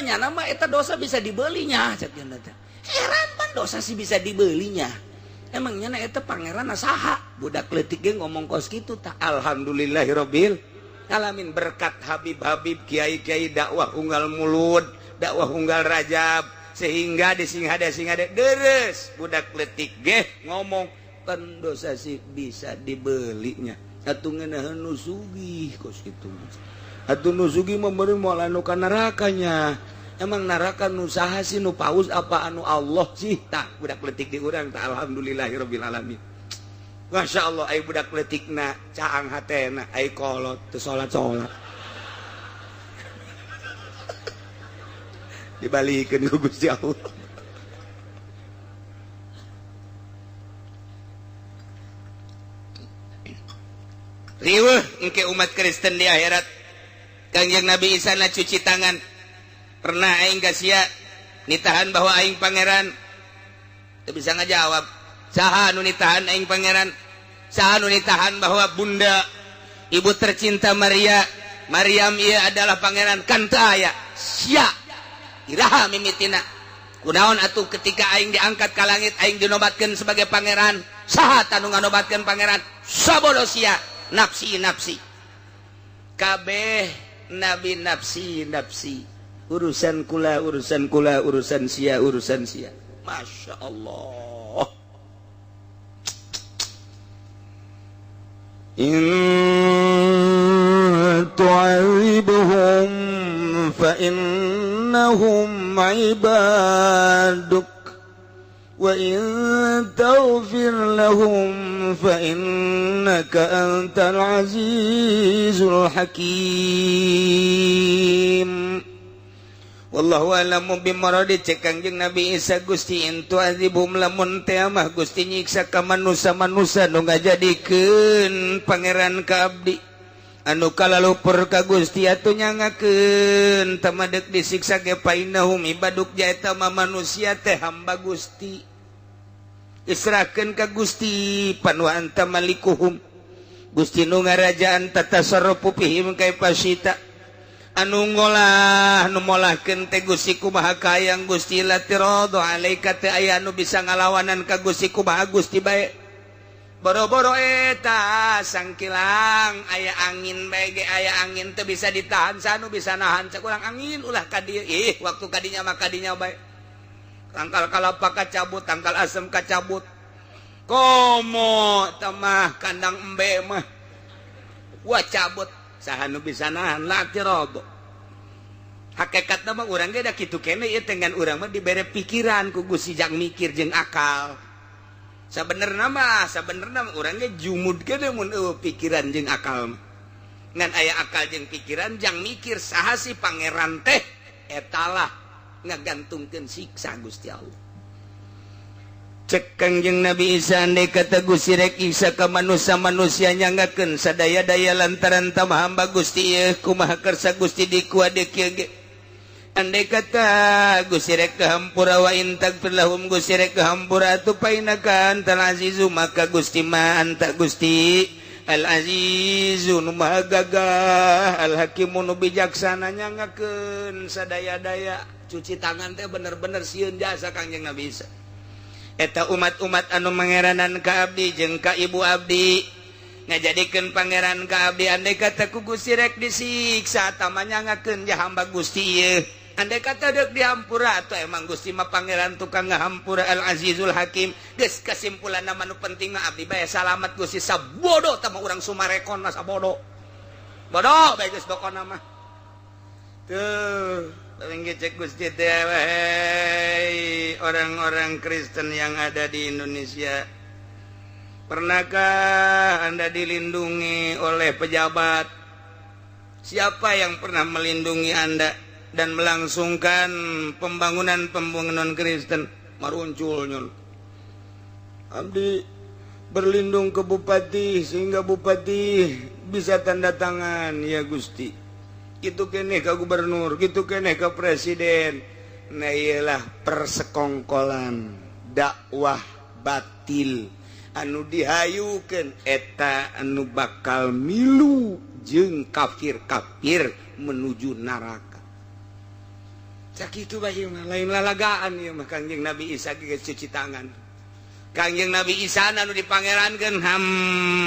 nyana mah eta dosa bisa dibelinya cek nya teh heran pan dosa sih bisa dibelinya emang nyana eta pangeran saha budak leutik ge ngomong kos kitu tah alhamdulillahirabbil alamin berkat Habib kiai-kiai dakwah unggal mulut dakwah unggal rajab sehingga disingade deres budak leutik ge ngomong pan dosa sih bisa dibelinya atuh ngeunaheun nu sugih kos kitu atuh nu sugih mah meureun moal anu ka nerakanya emang neraka nu saha sih nu paus apa anu Allah sih tah budak leutik di urang tah alhamdulillahirabbil alamin. Masya Allah ai budak leutikna caang hatena ai kolot teu salat dibalikeun ku Gusti Allah. Riweuh engke umat Kristen di akhirat Kangjeng Nabi Isa na cuci tangan pernah aing gasia nitahan bahwa aing pangeran teu bisa ngajawab saha anu nitahan aing pangeran saha anu nitahan bahwa bunda ibu tercinta Maryam ieu adalah pangeran kan teu aya sia iraha mimitina kunaon atuh ketika aing diangkat ka langit aing dinobatkeun sebagai pangeran saha tanu nganobatkeun pangeran sabodo sia nafsi kabeh nabi nafsi urusan kula urusan sia Masya Allah. In tu'adzibhum fa innahum ibaduk wa in taghfir lahum fa innaka antal azizul hakim. Wallahu a'lamu bimaradi cek Kangjeng Nabi Isa Gusti intu azibum lamun teh mah Gusti nyiksa ka manusia-manusia nu ngajadikeun pangeran ka abdi anu kalalupur ka Gusti atuh nyangakeun tamadek disiksa ge painahum ibaduk jaeta mah manusia teh hamba Gusti israkeun ka Gusti panwa anta malikuhum Gusti nu ngarajaan tatasarrufu fihim kaifa syita anu ngolah nu molahkeun teh Gusti kumaha kayang Gusti latiradu alaika teh aya anu bisa ngalawanan ka Gusti kumaha Gusti bae boro-boro eta sangkilang aya angin bae ge aya angin teu bisa ditahan sanu bisa nahan cek urang angin ulah ka dieu waktu kadinya mah kadinya bae tangkal kalapa kacabut tangkal asem kacabut komo tamah kandang embe mah wah cabut saha nu bisa nahan latiradu hakikat nama urang ge da kitu kene ieu dengan urang mah dibere pikiran ku Gusti jang mikir jeung akal. Sabenerna mah urang ge jumud kene mun pikiran jeung akal mah. Ngan aya akal jeung pikiran jang mikir saha si pangeran teh etalah ngagantungkeun siksa Gusti Allah. Cek Kangjeng Nabi Isa andai kata Gusti rek Isa ka manusia nyangakeun sadaya-daya lantaran tamah hamba Gusti ieu kumaha kersa Gusti dikuade kieu ge. Andai kata Gusti rek kahampura wa in tagfir lahum Gusti rek kahampura atuh painaka antal azizu maka Gusti ma anta Gusti al azizu nu maha gagah al hakimu nu bijaksana nyangakeun sadaya-daya. Cuci tangan teh bener-bener sieun jasa Kangjeng Nabi Isa. Eta umat-umat anu mangeranan ka abdi jeung ka ibu abdi ngajadikeun pangeran ka abdi andai kata ku Gusti rek disiksa tamanya ngakeun ja hamba Gusti ieu andai kata deuk dihampura atuh emang Gusti mah pangeran tukang ngahampura al azizul hakim geus kesimpulanna manu penting mah abdi bae salamet Gusti sabodo tah mah urang sumarekon mah sabodo bodoh bae geus pokona mah tuh cek Gusti teh wahai orang-orang Kristen yang ada di Indonesia. Pernahkah Anda dilindungi oleh pejabat? Siapa yang pernah melindungi Anda dan melangsungkan pembangunan Kristen? Maruncul nyun. Abdi berlindung ke bupati sehingga bupati bisa tanda tangan ya Gusti. Gitu kene ke gubernur, gitu kene ke presiden. Nah iyalah persekongkolan dakwah batil anu dihayukeun eta anu bakal milu jeung kafir-kafir menuju neraka. Sakitu bae mah lain lalagaan ieu mah Kangjeng Nabi Isa ge cuci tangan. Kangjeng Nabi Isa anu dipangerankeun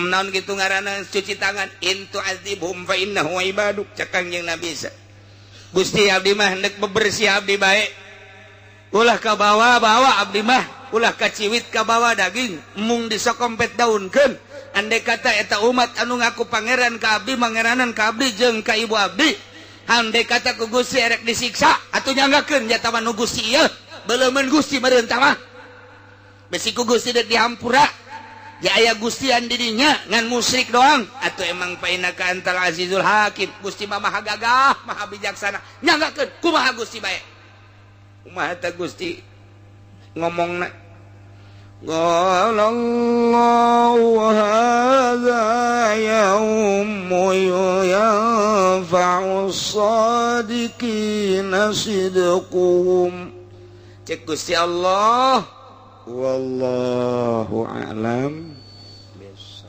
naon kitu ngaranna cuci tangan intu azibhum fa innahu ibaduk cek Kangjeng Nabi Isa. Gusti abdi mah hendak bebersih abdi bae. Ulah ka bawa abdi mah ulah ka ciwit ka bawa daging mung disokompet daunkeun. Andai kata eta umat anu ngaku pangeran ka abdi mangeranan ka abdi jeung ka ibu abdi. Andai kata ku Gusti erek disiksa atuh nyanggakeun nya tah nu Gusti ieu beuleumeun Gusti meureun tah mah. Besiku Gusti dek dihampura ya aya Gustian dirinya ngan musyrik doang atau emang painaka antal azizul hakim Gusti mah maha gagah maha bijaksana nyanggakeun kumaha Gusti bae kumaha ta Gusti ngomongna qala Allahu hadza yaumu yanfa'u shadiqina sidquhum cek Gusti Allah wallahu a'lam.